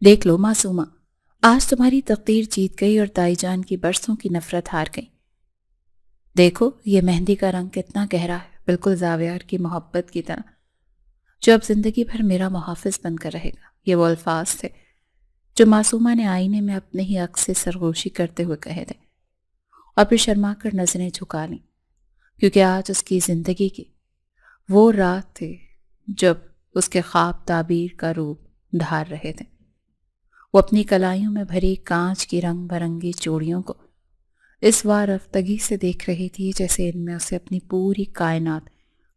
دیکھ لو معصومہ، آج تمہاری تقدیر جیت گئی اور دائی جان کی برسوں کی نفرت ہار گئی۔ دیکھو یہ مہندی کا رنگ کتنا گہرا ہے، بالکل زاویار کی محبت کی طرح، جو اب زندگی بھر میرا محافظ بن کر رہے گا۔ یہ وہ الفاظ تھے جو معصومہ نے آئینے میں اپنے ہی عکس سے سرگوشی کرتے ہوئے کہے تھے، اور پھر شرما کر نظریں جھکا لیں، کیونکہ آج اس کی زندگی کی وہ رات تھی جب اس کے خواب تعبیر کا روپ دھار رہے تھے۔ وہ اپنی کلائیوں میں بھری کانچ کی رنگ برنگی چوڑیوں کو اس وار رفتگی سے دیکھ رہی تھی جیسے ان میں اسے اپنی پوری کائنات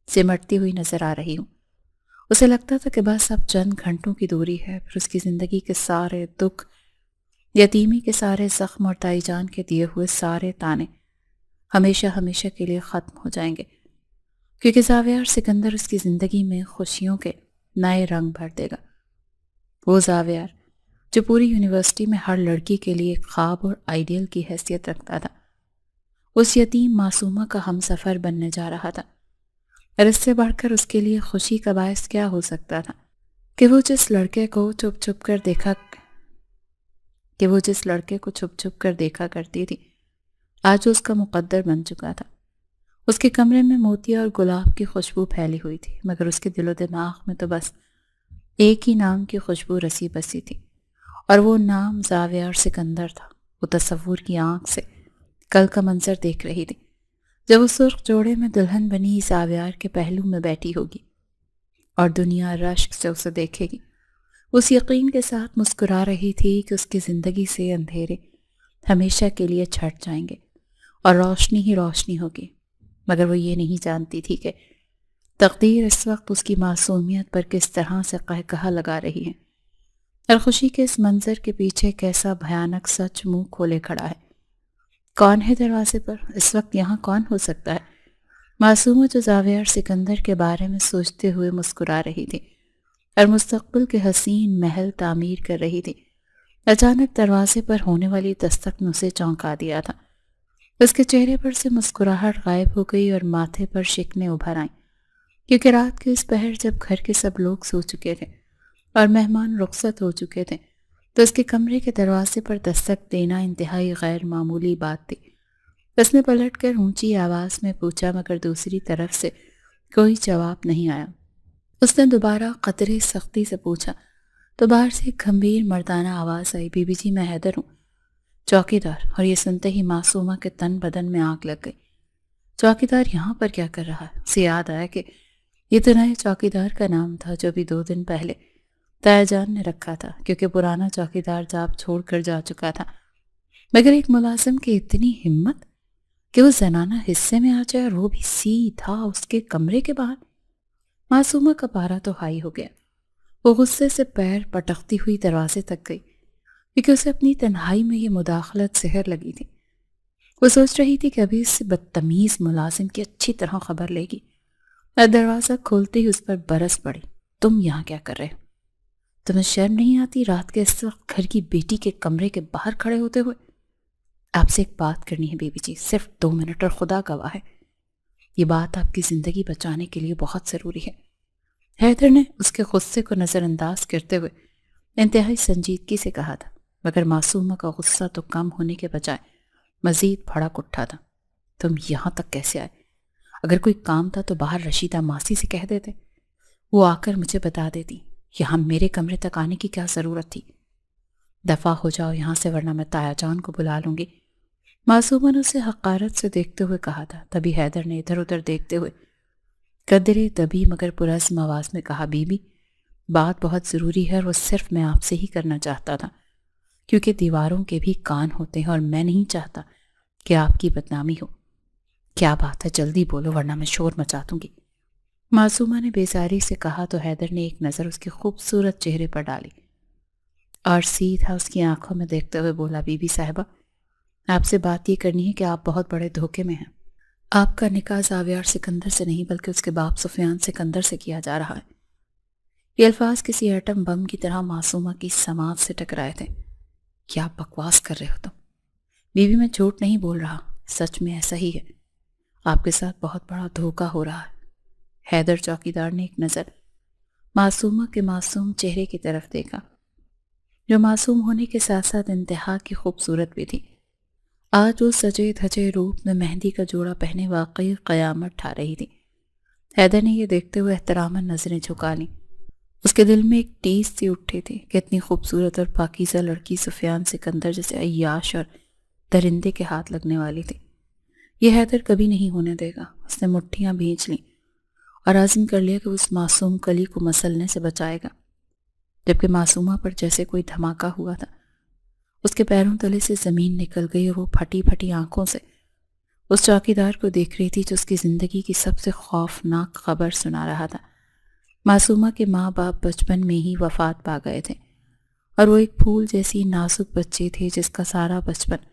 سمٹتی ہوئی نظر آ رہی ہوں۔ اسے لگتا تھا کہ بس اب چند گھنٹوں کی دوری ہے، پھر اس کی زندگی کے سارے دکھ، یتیمی کے سارے زخم اور تائی جان کے دیے ہوئے سارے تانے ہمیشہ ہمیشہ کے لیے ختم ہو جائیں گے، کیونکہ زاویار سکندر اس کی زندگی میں خوشیوں کے نئے رنگ بھر دے گا۔ وہ زاویار جو پوری یونیورسٹی میں ہر لڑکی کے لیے ایک خواب اور آئیڈیل کی حیثیت رکھتا تھا، اس یتیم معصومہ کا ہم سفر بننے جا رہا تھا۔ اور اس سے بڑھ کر اس کے لیے خوشی کا باعث کیا ہو سکتا تھا کہ وہ جس لڑکے کو چھپ چھپ کر دیکھا کرتی تھی، آج اس کا مقدر بن چکا تھا۔ اس کے کمرے میں موتیا اور گلاب کی خوشبو پھیلی ہوئی تھی، مگر اس کے دل و دماغ میں تو بس ایک ہی نام کی خوشبو رسی بسی تھی، اور وہ نام زاویار سکندر تھا۔ وہ تصور کی آنکھ سے کل کا منظر دیکھ رہی تھی، جب وہ سرخ جوڑے میں دلہن بنی زاویار کے پہلو میں بیٹھی ہوگی اور دنیا رشک سے اسے دیکھے گی۔ اس یقین کے ساتھ مسکرا رہی تھی کہ اس کی زندگی سے اندھیرے ہمیشہ کے لیے چھٹ جائیں گے اور روشنی ہی روشنی ہوگی، مگر وہ یہ نہیں جانتی تھی کہ تقدیر اس وقت اس کی معصومیت پر کس طرح سے قہقہا لگا رہی ہے، اور خوشی کے اس منظر کے پیچھے کیسا بھیانک سچ منہ کھولے کھڑا ہے۔ کون ہے دروازے پر؟ اس وقت یہاں کون ہو سکتا ہے؟ معصومہ جو زاویار سکندر کے بارے میں سوچتے ہوئے مسکرا رہی تھی اور مستقبل کے حسین محل تعمیر کر رہی تھی، اچانک دروازے پر ہونے والی دستک نے اسے چونکا دیا تھا۔ اس کے چہرے پر سے مسکراہٹ غائب ہو گئی اور ماتھے پر شکنیں ابھر آئیں، کیونکہ رات کے اس پہر جب گھر کے سب لوگ سو چکے تھے اور مہمان رخصت ہو چکے تھے، تو اس کے کمرے کے دروازے پر دستک دینا انتہائی غیر معمولی بات تھی۔ اس نے پلٹ کر اونچی آواز میں پوچھا، مگر دوسری طرف سے کوئی جواب نہیں آیا۔ اس نے دوبارہ قدرے سختی سے پوچھا تو باہر سے ایک گھمبیر مردانہ آواز آئی، بی بی جی میں حیدر ہوں، چوکی دار۔ اور یہ سنتے ہی معصومہ کے تن بدن میں آگ لگ گئی۔ چوکی دار یہاں پر کیا کر رہا ہے؟ اسے یاد آیا کہ یہ تو نئے چوکی دار کا نام تھا جو بھی 2 دن پہلے تایا جان نے رکھا تھا، کیونکہ پرانا چوکی دار جاب چھوڑ کر جا چکا تھا۔ مگر ایک ملازم کی اتنی ہمت کہ وہ زنانہ حصے میں آ جائے، اور وہ بھی سیدھا اس کے کمرے کے باہر۔ معصومہ کا پارا تو ہائی ہو گیا۔ وہ غصے سے پیر پٹکتی ہوئی دروازے تک گئی، کیونکہ اسے اپنی تنہائی میں یہ مداخلت زہر لگی تھی۔ وہ سوچ رہی تھی کہ ابھی اس بدتمیز ملازم کی اچھی طرح خبر لے گی، اور دروازہ کھولتے ہی اس پر برس پڑی، تم یہاں کیا کر رہے ہو؟ تمہیں شرم نہیں آتی رات کے اس وقت گھر کی بیٹی کے کمرے کے باہر کھڑے ہوتے ہوئے؟ آپ سے ایک بات کرنی ہے بی بی جی، صرف 2 منٹ، اور خدا گواہ ہے یہ بات آپ کی زندگی بچانے کے لیے بہت ضروری ہے۔ حیدر نے اس کے غصے کو نظر انداز کرتے ہوئے انتہائی سنجیدگی سے کہا تھا، مگر معصومہ کا غصہ تو کم ہونے کے بجائے مزید بھڑک اٹھا تھا۔ تم یہاں تک کیسے آئے؟ اگر کوئی کام تھا تو باہر رشیدہ ماسی سے کہہ دیتے، وہ آ کر مجھے بتا دیتی۔ یہاں میرے کمرے تک آنے کی کیا ضرورت تھی؟ دفع ہو جاؤ یہاں سے، ورنہ میں تایا جان کو بلا لوں گی، معصومہ نے اسے حقارت سے دیکھتے ہوئے کہا تھا۔ تبھی حیدر نے ادھر ادھر دیکھتے ہوئے قدرے دبی مگر پرعزم آواز میں کہا، بی بی بات بہت ضروری ہے، اور وہ صرف میں آپ سے ہی کرنا چاہتا تھا، کیونکہ دیواروں کے بھی کان ہوتے ہیں، اور میں نہیں چاہتا کہ آپ کی بدنامی ہو۔ کیا بات ہے؟ جلدی بولو ورنہ میں شور مچا دوں گی، معصومہ نے بیزاری سے کہا تو حیدر نے ایک نظر اس کے خوبصورت چہرے پر ڈالی اور سیدھا اس کی آنکھوں میں دیکھتے ہوئے بولا، بی بی صاحبہ آپ سے بات یہ کرنی ہے کہ آپ بہت بڑے دھوکے میں ہیں۔ آپ کا نکاح زاویار سکندر سے نہیں بلکہ اس کے باپ سفیان سکندر سے کیا جا رہا ہے۔ یہ الفاظ کسی ایٹم بم کی طرح معصومہ کی سماعت سے ٹکرائے تھے۔ کیا بکواس کر رہے ہو تم؟ بیوی میں جھوٹ نہیں بول رہا، سچ میں ایسا ہی ہے، آپ کے ساتھ بہت بڑا دھوکا ہو رہا ہے۔ حیدر چوکیدار نے ایک نظر معصومہ کے معصوم چہرے کی طرف دیکھا جو معصوم ہونے کے ساتھ ساتھ انتہا کی خوبصورت بھی تھی۔ آج وہ سجے دھجے روپ میں مہندی کا جوڑا پہنے واقعی قیامت ٹھا رہی تھی۔ حیدر نے یہ دیکھتے ہوئے احتراماً نظریں جھکا لیں۔ اس کے دل میں ایک ٹیس سی اٹھی تھی کہ اتنی خوبصورت اور پاکیزہ لڑکی سفیان سکندر جیسے عیاش اور درندے کے ہاتھ لگنے والی تھی۔ یہ حیدر کبھی نہیں ہونے دے گا۔ اس نے مٹھیاں بھینچ لیں اور عزم کر لیا کہ اس معصوم کلی کو مسلنے سے بچائے گا۔ جبکہ معصومہ پر جیسے کوئی دھماکہ ہوا تھا، اس کے پیروں تلے سے زمین نکل گئی اور وہ پھٹی پھٹی آنکھوں سے اس چوکیدار کو دیکھ رہی تھی جو اس کی زندگی کی سب سے خوفناک خبر سنا رہا تھا۔ معصومہ کے ماں باپ بچپن میں ہی وفات پا گئے تھے اور وہ ایک پھول جیسی نازک بچی تھی جس کا سارا بچپن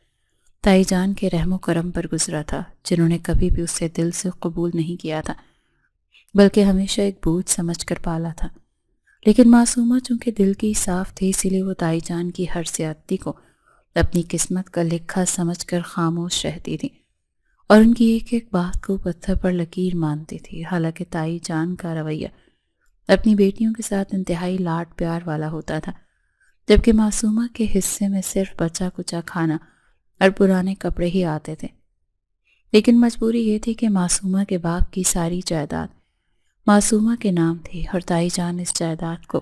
تائی جان کے رحم و کرم پر گزرا تھا، جنہوں نے کبھی بھی اسے دل سے قبول نہیں کیا تھا بلکہ ہمیشہ ایک بوجھ سمجھ کر پالا تھا۔ لیکن معصومہ چونکہ دل کی صاف تھی، اسی لیے وہ تائی جان کی ہر زیادتی کو اپنی قسمت کا لکھا سمجھ کر خاموش رہتی تھی اور ان کی ایک ایک بات کو پتھر پر لکیر مانتی تھی۔ حالانکہ تائی جان کا رویہ اپنی بیٹیوں کے ساتھ انتہائی لاڈ پیار والا ہوتا تھا، جبکہ معصومہ کے حصے میں صرف بچا کچا کھانا اور پرانے کپڑے ہی آتے تھے۔ لیکن مجبوری یہ تھی کہ معصومہ کے باپ کی ساری جائیداد معصومہ کے نام تھی اور تائی جان اس جائیداد کو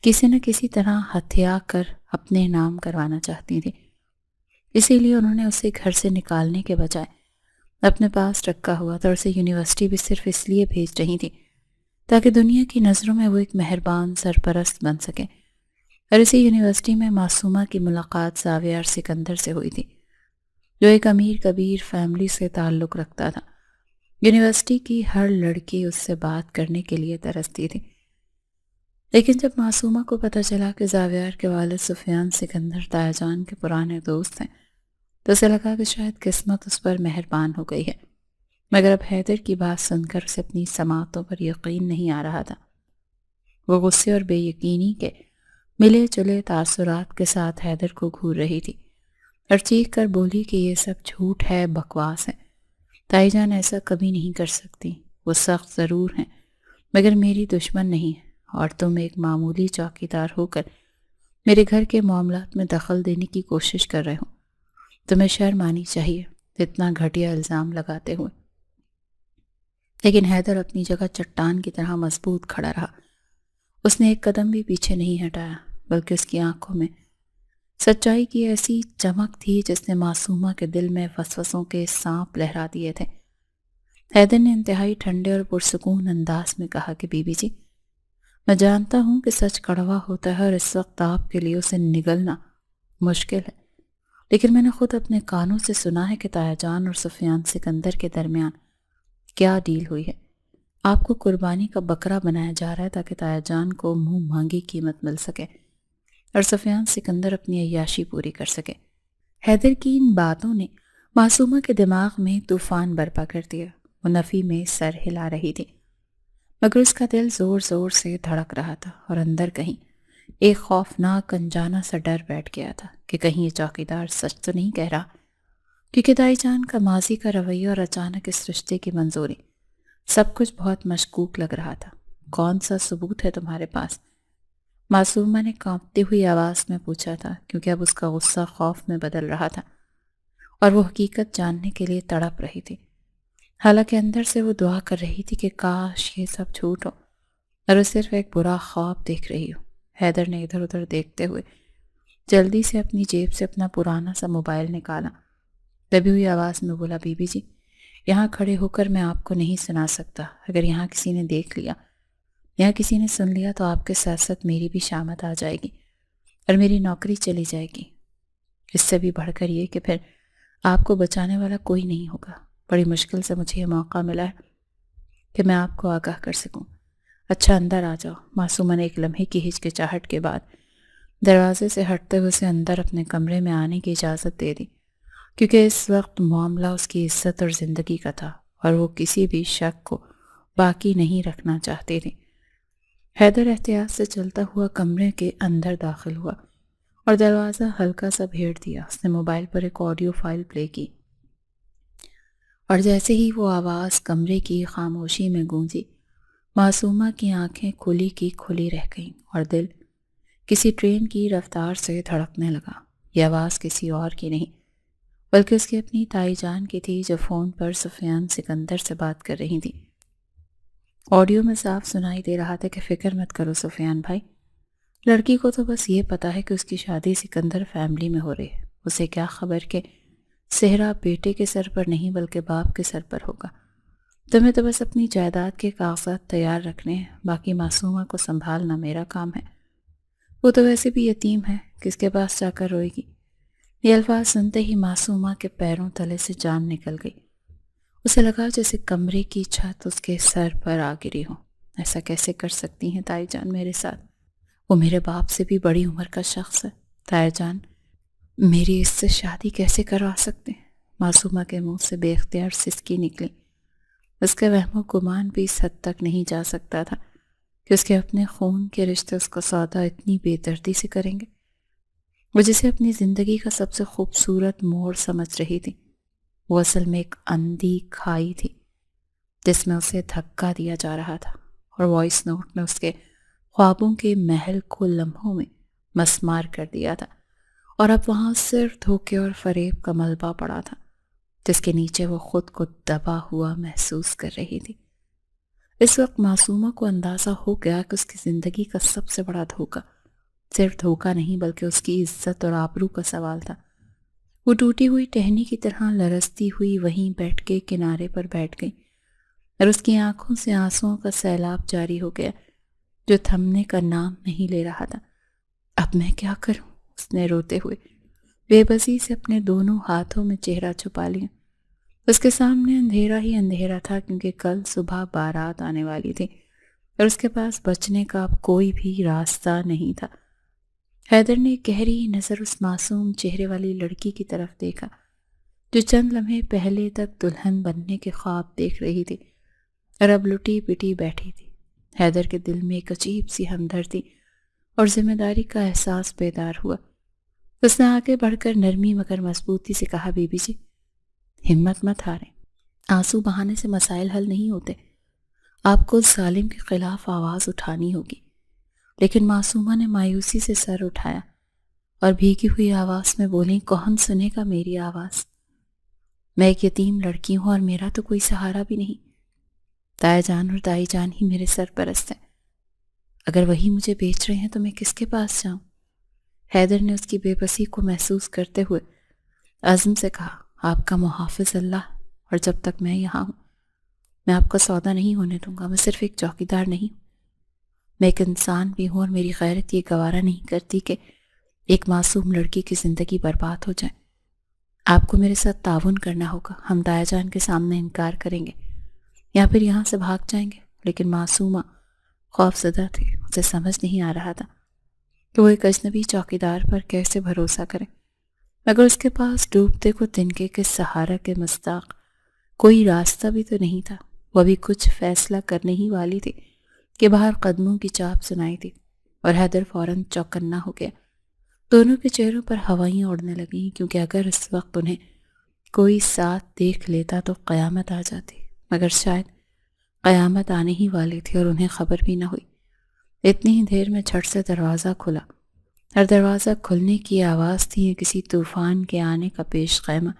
کسی نہ کسی طرح ہتھیا کر اپنے نام کروانا چاہتی تھی۔ اسی لیے انہوں نے اسے گھر سے نکالنے کے بجائے اپنے پاس رکھا ہوا تھا اور اسے یونیورسٹی بھی صرف اس لیے بھیج رہی تھی تاکہ دنیا کی نظروں میں وہ ایک مہربان سرپرست بن سکے۔ اور اسی یونیورسٹی میں معصومہ کی ملاقات زاویہ سکندر سے ہوئی تھی، جو ایک امیر کبیر فیملی سے تعلق رکھتا تھا۔ یونیورسٹی کی ہر لڑکی اس سے بات کرنے کے لیے ترستی تھی، لیکن جب معصومہ کو پتہ چلا کہ زاویہ کے والد سفیان سکندر تائی جان کے پرانے دوست ہیں تو اسے لگا کہ شاید قسمت اس پر مہربان ہو گئی ہے، مگر اب حیدر کی بات سن کر اسے اپنی سماعتوں پر یقین نہیں آ رہا تھا۔ وہ غصے اور بے یقینی کے ملے جلے تاثرات کے ساتھ حیدر کو گھور رہی تھی اور چیخ کر بولی کہ یہ سب جھوٹ ہے، بکواس ہے۔ تائی جان ایسا کبھی نہیں کر سکتی، وہ سخت ضرور ہیں مگر میری دشمن نہیں ہے، اور تم ایک معمولی چوکیدار ہو کر میرے گھر کے معاملات میں دخل دینے کی کوشش کر رہے ہو۔ تمہیں شرم آنی چاہیے اتنا گھٹیا الزام لگاتے ہوئے۔ لیکن حیدر اپنی جگہ چٹان کی طرح مضبوط کھڑا رہا۔ اس نے ایک قدم بھی پیچھے نہیں ہٹایا، بلکہ اس کی آنکھوں میں سچائی کی ایسی چمک تھی جس نے معصومہ کے دل میں وسوسوں کے سانپ لہرا دیے تھے۔ حیدر نے انتہائی ٹھنڈے اور پرسکون انداز میں کہا کہ بی بی جی، میں جانتا ہوں کہ سچ کڑوا ہوتا ہے اور اس وقت آپ کے لیے اسے نگلنا مشکل ہے، لیکن میں نے خود اپنے کانوں سے سنا ہے کہ تائی جان اور سفیان سکندر کے درمیان کیا ڈیل ہوئی ہے۔ آپ کو قربانی کا بکرا بنایا جا رہا ہے تاکہ تائی جان کو منہ مانگی قیمت مل سکے اور سفیان سکندر اپنی عیاشی پوری کر سکے۔ حیدر کی ان باتوں نے معصومہ کے دماغ میں طوفان برپا کر دیا۔ وہ نفی میں سر ہلا رہی تھی، مگر اس کا دل زور زور سے دھڑک رہا تھا اور اندر کہیں ایک خوفناک انجانا سا ڈر بیٹھ گیا تھا کہ کہیں یہ چوکیدار سچ تو نہیں کہہ رہا، کیونکہ تائی جان کا ماضی کا رویہ اور اچانک اس رشتے کی منظوری سب کچھ بہت مشکوک لگ رہا تھا۔ کون سا ثبوت ہے تمہارے پاس؟ معصومہ نے کانپتی ہوئی آواز میں پوچھا تھا، کیونکہ اب اس کا غصہ خوف میں بدل رہا تھا اور وہ حقیقت جاننے کے لیے تڑپ رہی تھی۔ حالانکہ اندر سے وہ دعا کر رہی تھی کہ کاش یہ سب جھوٹ ہو اور وہ صرف ایک برا خواب دیکھ رہی ہو۔ حیدر نے ادھر ادھر دیکھتے ہوئے جلدی سے اپنی جیب سے اپنا پرانا سا موبائل نکالا، دبی ہوئی آواز میں بولا، بی بی جی، یہاں کھڑے ہو کر میں آپ کو نہیں سنا سکتا۔ اگر یہاں کسی نے دیکھ لیا یا کسی نے سن لیا تو آپ کے ساتھ ساتھ میری بھی شامت آ جائے گی اور میری نوکری چلی جائے گی۔ اس سے بھی بڑھ کر یہ کہ پھر آپ کو بچانے والا کوئی نہیں ہوگا۔ بڑی مشکل سے مجھے یہ موقع ملا ہے کہ میں آپ کو آگاہ کر سکوں۔ اچھا اندر آ جاؤ۔ معصومہ نے ایک لمحے کی ہچکچاہٹ کے بعد دروازے سے ہٹتے ہوئے اسے اندر اپنے کمرے میں آنے کی اجازت دے دی، کیونکہ اس وقت معاملہ اس کی عزت اور زندگی کا تھا اور وہ کسی بھی شک کو باقی نہیں رکھنا چاہتے تھے۔ حیدر احتیاط سے چلتا ہوا کمرے کے اندر داخل ہوا اور دروازہ ہلکا سا بھیڑ دیا۔ اس نے موبائل پر ایک آڈیو فائل پلے کی اور جیسے ہی وہ آواز کمرے کی خاموشی میں گونجی، معصومہ کی آنکھیں کھلی کی کھلی رہ گئیں اور دل کسی ٹرین کی رفتار سے دھڑکنے لگا۔ یہ آواز کسی اور کی نہیں بلکہ اس کی اپنی تائی جان کی تھی، جو فون پر سفیان سکندر سے بات کر رہی تھی۔ آڈیو میں صاف سنائی دے رہا تھا کہ فکر مت کرو سفیان بھائی، لڑکی کو تو بس یہ پتا ہے کہ اس کی شادی سکندر فیملی میں ہو رہی ہے۔ اسے کیا خبر کہ صحرا بیٹے کے سر پر نہیں بلکہ باپ کے سر پر ہوگا۔ تمہیں تو بس اپنی جائیداد کے کاغذات تیار رکھنے ہیں، باقی معصومہ کو سنبھالنا میرا کام ہے۔ وہ تو ویسے بھی یتیم ہے، کس کے پاس جا کر روئے گی؟ یہ الفاظ سنتے ہی معصومہ کے پیروں تلے سے جان نکل گئی۔ اسے لگا جیسے کمرے کی چھت اس کے سر پر آ گری ہو۔ ایسا کیسے کر سکتی ہیں تائی جان میرے ساتھ؟ وہ میرے باپ سے بھی بڑی عمر کا شخص ہے۔ تائی جان میری اس سے شادی کیسے کروا سکتے ہیں؟ معصومہ کے منہ سے بے اختیار سسکی نکلی۔ اس کا وہم و گمان بھی اس حد تک نہیں جا سکتا تھا کہ اس کے اپنے خون کے رشتے اس کا سودا اتنی بے دردی سے کریں گے۔ وہ جسے اپنی زندگی کا سب سے خوبصورت موڑ سمجھ رہی تھی، وہ اصل میں ایک اندھی کھائی تھی جس میں اسے دھکا دیا جا رہا تھا، اور وائس نوٹ نے اس کے خوابوں کے محل کو لمحوں میں مسمار کر دیا تھا، اور اب وہاں صرف دھوکے اور فریب کا ملبہ پڑا تھا جس کے نیچے وہ خود کو دبا ہوا محسوس کر رہی تھی۔ اس وقت معصومہ کو اندازہ ہو گیا کہ اس کی زندگی کا سب سے بڑا دھوکہ صرف دھوکہ نہیں بلکہ اس کی عزت اور آبرو کا سوال تھا۔ وہ ٹوٹی ہوئی ٹہنی کی طرح لرزتی ہوئی وہیں بیٹھ کے کنارے پر بیٹھ گئی، اور اس کی آنکھوں سے آنسوؤں کا سیلاب جاری ہو گیا جو تھمنے کا نام نہیں لے رہا تھا۔ اب میں کیا کروں؟ اس نے روتے ہوئے بے بسی سے اپنے دونوں ہاتھوں میں چہرہ چھپا لیا۔ اس کے سامنے اندھیرا ہی اندھیرا تھا، کیونکہ کل صبح بارات آنے والی تھی اور اس کے پاس بچنے کا اب کوئی بھی راستہ نہیں تھا۔ حیدر نے گہری نظر اس معصوم چہرے والی لڑکی کی طرف دیکھا جو چند لمحے پہلے تک دلہن بننے کے خواب دیکھ رہی تھی اور اب لٹی پٹی بیٹھی تھی۔ حیدر کے دل میں ایک عجیب سی ہمدردی اور ذمہ داری کا احساس بیدار ہوا۔ اس نے آگے بڑھ کر نرمی مگر مضبوطی سے کہا، بی بی جی ہمت مت ہاریں، آنسو بہانے سے مسائل حل نہیں ہوتے، آپ کو ظالم کے خلاف آواز اٹھانی ہوگی۔ لیکن معصومہ نے مایوسی سے سر اٹھایا اور بھیگی ہوئی آواز میں بولی، کون سنے گا میری آواز؟ میں ایک یتیم لڑکی ہوں اور میرا تو کوئی سہارا بھی نہیں۔ تایا جان اور دائی جان ہی میرے سرپرست ہیں، اگر وہی مجھے بیچ رہے ہیں تو میں کس کے پاس جاؤں؟ حیدر نے اس کی بے بسی کو محسوس کرتے ہوئے عزم سے کہا، آپ کا محافظ اللہ، اور جب تک میں یہاں ہوں میں آپ کا سودا نہیں ہونے دوں گا۔ میں صرف ایک چوکیدار نہیں ہوں، میں ایک انسان بھی ہوں، اور میری غیرت یہ گوارا نہیں کرتی کہ ایک معصوم لڑکی کی زندگی برباد ہو جائے۔ آپ کو میرے ساتھ تعاون کرنا ہوگا، ہم دایا جان کے سامنے انکار کریں گے یا پھر یہاں سے بھاگ جائیں گے۔ لیکن معصومہ خوف زدہ تھی، اسے سمجھ نہیں آ رہا تھا کہ وہ ایک اجنبی چوکیدار پر کیسے بھروسہ کرے، مگر اس کے پاس ڈوبتے کو تنکے کے سہارا کے مصداق کوئی راستہ بھی تو نہیں تھا۔ وہ ابھی کچھ فیصلہ کرنے ہی والی تھی کہ باہر قدموں کی چاپ سنائی تھی اور حیدر فوراً چوکنا ہو گیا۔ دونوں کے چہروں پر ہوائیاں اڑنے لگیں، کیونکہ اگر اس وقت انہیں کوئی ساتھ دیکھ لیتا تو قیامت آ جاتی، مگر شاید قیامت آنے ہی والی تھی اور انہیں خبر بھی نہ ہوئی۔ اتنی ہی دیر میں جھٹ سے دروازہ کھلا، اور دروازہ کھلنے کی آواز تھی کسی طوفان کے آنے کا پیش خیمہ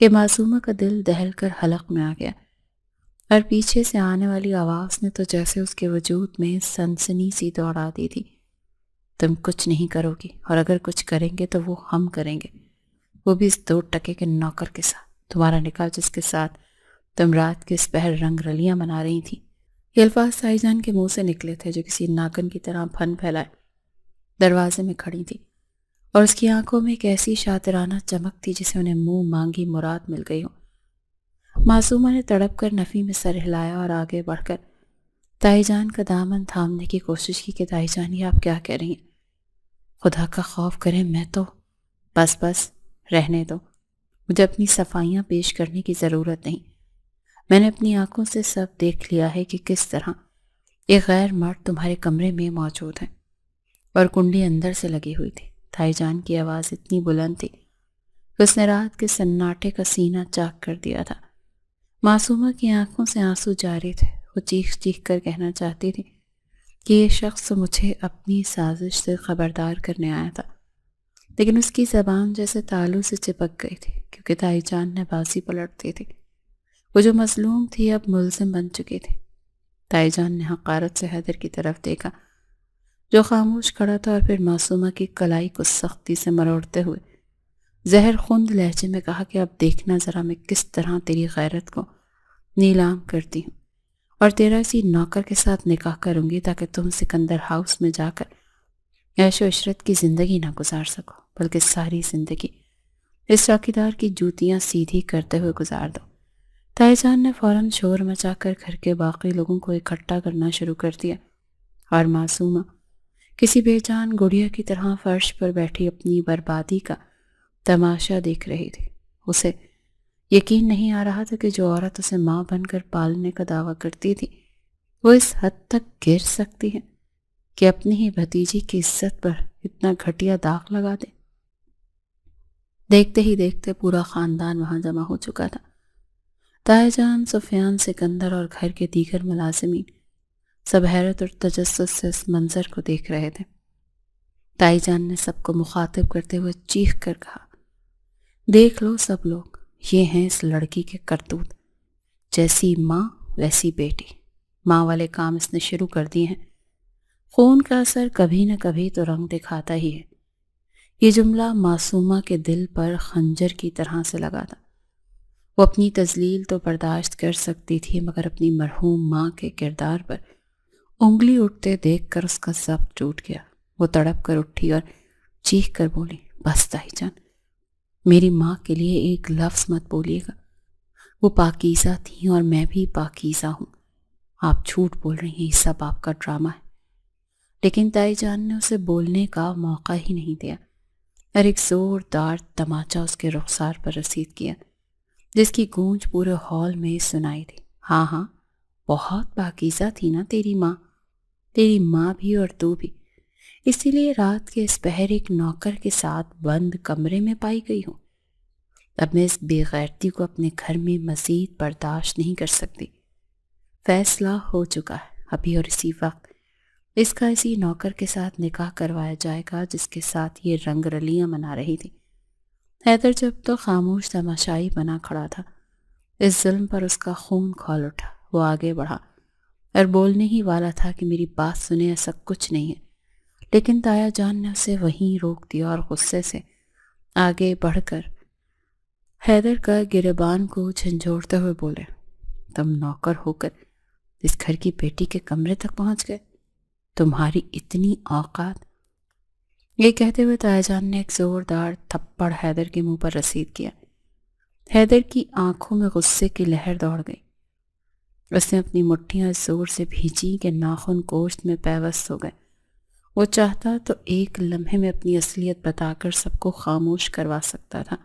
کہ معصومہ کا دل دہل کر حلق میں آ گیا، اور پیچھے سے آنے والی آواز نے تو جیسے اس کے وجود میں سنسنی سی دوڑا دی تھی، تم کچھ نہیں کرو گی، اور اگر کچھ کریں گے تو وہ ہم کریں گے، وہ بھی اس 2 ٹکے کے نوکر کے ساتھ، تمہارا نکاح جس کے ساتھ تم رات کے اس پہر رنگ رلیاں منا رہی تھی۔ یہ الفاظ تائی جان کے منہ سے نکلے تھے جو کسی ناگن کی طرح پھن پھیلائے دروازے میں کھڑی تھی، اور اس کی آنکھوں میں ایک ایسی شاطرانہ چمک تھی جسے انہیں منہ مانگی مراد مل گئی ہو۔ معصومہ نے تڑپ کر نفی میں سر ہلایا اور آگے بڑھ کر تائی جان کا دامن تھامنے کی کوشش کی کہ تائی جان یہ آپ کیا کہہ رہی ہیں؟ خدا کا خوف کریں، میں تو بس رہنے دو، مجھے اپنی صفائیاں پیش کرنے کی ضرورت نہیں۔ میں نے اپنی آنکھوں سے سب دیکھ لیا ہے کہ کس طرح ایک غیر مرد تمہارے کمرے میں موجود ہے، اور کنڈی اندر سے لگی ہوئی تھی۔ تائی جان کی آواز اتنی بلند تھی کہ اس نے رات کے سناٹے کا سینہ چاک کر دیا تھا۔ معصومہ کی آنکھوں سے آنسو جاری تھے، وہ چیخ چیخ کر کہنا چاہتی تھی، کہ یہ شخص مجھے اپنی سازش سے خبردار کرنے آیا تھا، لیکن اس کی زبان جیسے تالو سے چپک گئی تھی، کیونکہ تائی جان نے بازی پلٹ دی تھی۔ وہ جو مظلوم تھی اب ملزم بن چکی تھی۔ تائی جان نے حقارت سے حیدر کی طرف دیکھا، جو خاموش کھڑا تھا، اور پھر معصومہ کی کلائی کو سختی سے مروڑتے ہوئے زہر خوند لہجے میں کہا کہ اب دیکھنا ذرا میں کس طرح تیری غیرت کو نیلام کرتی ہوں، اور تیرا اسی نوکر کے ساتھ نکاح کروں گی تاکہ تم سکندر ہاؤس میں جا کر عیش و عشرت کی زندگی نہ گزار سکو، بلکہ ساری زندگی اس چوکیدار کی جوتیاں سیدھی کرتے ہوئے گزار دو۔ تائی جان نے فوراً شور مچا کر گھر کے باقی لوگوں کو اکٹھا کرنا شروع کر دیا، اور معصومہ کسی بے جان گڑیا کی طرح فرش پر بیٹھی اپنی بربادی کا تماشا دیکھ رہی تھی۔ اسے یقین نہیں آ رہا تھا کہ جو عورت اسے ماں بن کر پالنے کا دعویٰ کرتی تھی وہ اس حد تک گر سکتی ہے کہ اپنی ہی بھتیجی کی عزت پر اتنا گھٹیا داغ لگا دے۔ دیکھتے ہی دیکھتے پورا خاندان وہاں جمع ہو چکا تھا۔ تائی جان، سفیان، سکندر اور گھر کے دیگر ملازمین سب حیرت اور تجسس سے اس منظر کو دیکھ رہے تھے۔ تائی جان نے سب کو مخاطب کرتے ہوئے چیخ کر کہا، دیکھ لو سب لوگ، یہ ہیں اس لڑکی کے کرتوت، جیسی ماں ویسی بیٹی، ماں والے کام اس نے شروع کر دیے ہیں۔ خون کا اثر کبھی نہ کبھی تو رنگ دکھاتا ہی ہے۔ یہ جملہ معصومہ کے دل پر خنجر کی طرح سے لگا تھا۔ وہ اپنی تذلیل تو برداشت کر سکتی تھی، مگر اپنی مرحوم ماں کے کردار پر انگلی اٹھتے دیکھ کر اس کا ضبط ٹوٹ گیا۔ وہ تڑپ کر اٹھی اور چیخ کر بولی، بس تائی جان، میری ماں کے لیے ایک لفظ مت بولیے گا۔ وہ پاکیزہ تھیں اور میں بھی پاکیزہ ہوں۔ آپ جھوٹ بول رہی ہیں، یہ سب آپ کا ڈرامہ ہے۔ لیکن تائی جان نے اسے بولنے کا موقع ہی نہیں دیا، اور ایک زوردار تماچا اس کے رخسار پر رسید کیا، جس کی گونج پورے ہال میں سنائی دی۔ ہاں ہاں، بہت پاکیزہ تھی نا تیری ماں بھی اور تو بھی، اسی لیے رات کے اس پہر ایک نوکر کے ساتھ بند کمرے میں پائی گئی ہوں۔ اب میں اس بے غیرتی کو اپنے گھر میں مزید برداشت نہیں کر سکتی۔ فیصلہ ہو چکا ہے، ابھی اور اسی وقت اس کا اسی نوکر کے ساتھ نکاح کروایا جائے گا جس کے ساتھ یہ رنگ رلیاں منا رہی تھی۔ حیدر جب تو خاموش تماشائی بنا کھڑا تھا، اس ظلم پر اس کا خون کھول اٹھا۔ وہ آگے بڑھا اور بولنے ہی والا تھا کہ میری بات سنے، ایسا کچھ نہیں ہے، لیکن تایا جان نے اسے وہیں روک دیا اور غصے سے آگے بڑھ کر حیدر کا گریبان کو جھنجھوڑتے ہوئے بولے، تم نوکر ہو کر اس گھر کی بیٹی کے کمرے تک پہنچ گئے، تمہاری اتنی اوقات؟ یہ کہتے ہوئے تایا جان نے ایک زوردار تھپڑ حیدر کے منہ پر رسید کیا۔ حیدر کی آنکھوں میں غصے کی لہر دوڑ گئی۔ اس نے اپنی مٹھیاں اس زور سے بھینچی کہ ناخن گوشت میں پیوست ہو گئے۔ وہ چاہتا تو ایک لمحے میں اپنی اصلیت بتا کر سب کو خاموش کروا سکتا تھا،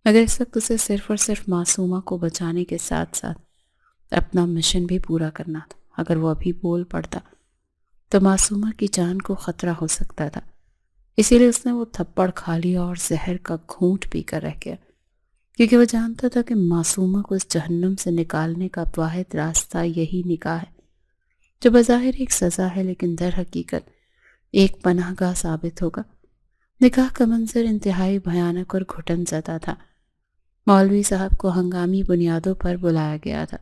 مگر اس وقت اسے صرف اور صرف معصومہ کو بچانے کے ساتھ ساتھ اپنا مشن بھی پورا کرنا تھا۔ اگر وہ ابھی بول پڑتا تو معصومہ کی جان کو خطرہ ہو سکتا تھا، اسی لیے اس نے وہ تھپڑ کھا لیا اور زہر کا گھونٹ پی کر رہ گیا، کیونکہ وہ جانتا تھا کہ معصومہ کو اس جہنم سے نکالنے کا واحد راستہ یہی نکاح ہے، جو بظاہر ایک سزا ہے لیکن در حقیقت ایک پناہ گاہ ثابت ہوگا۔ نکاح کا منظر انتہائی بھیانک اور گھٹن زدہ تھا۔ مولوی صاحب کو ہنگامی بنیادوں پر بلایا گیا تھا۔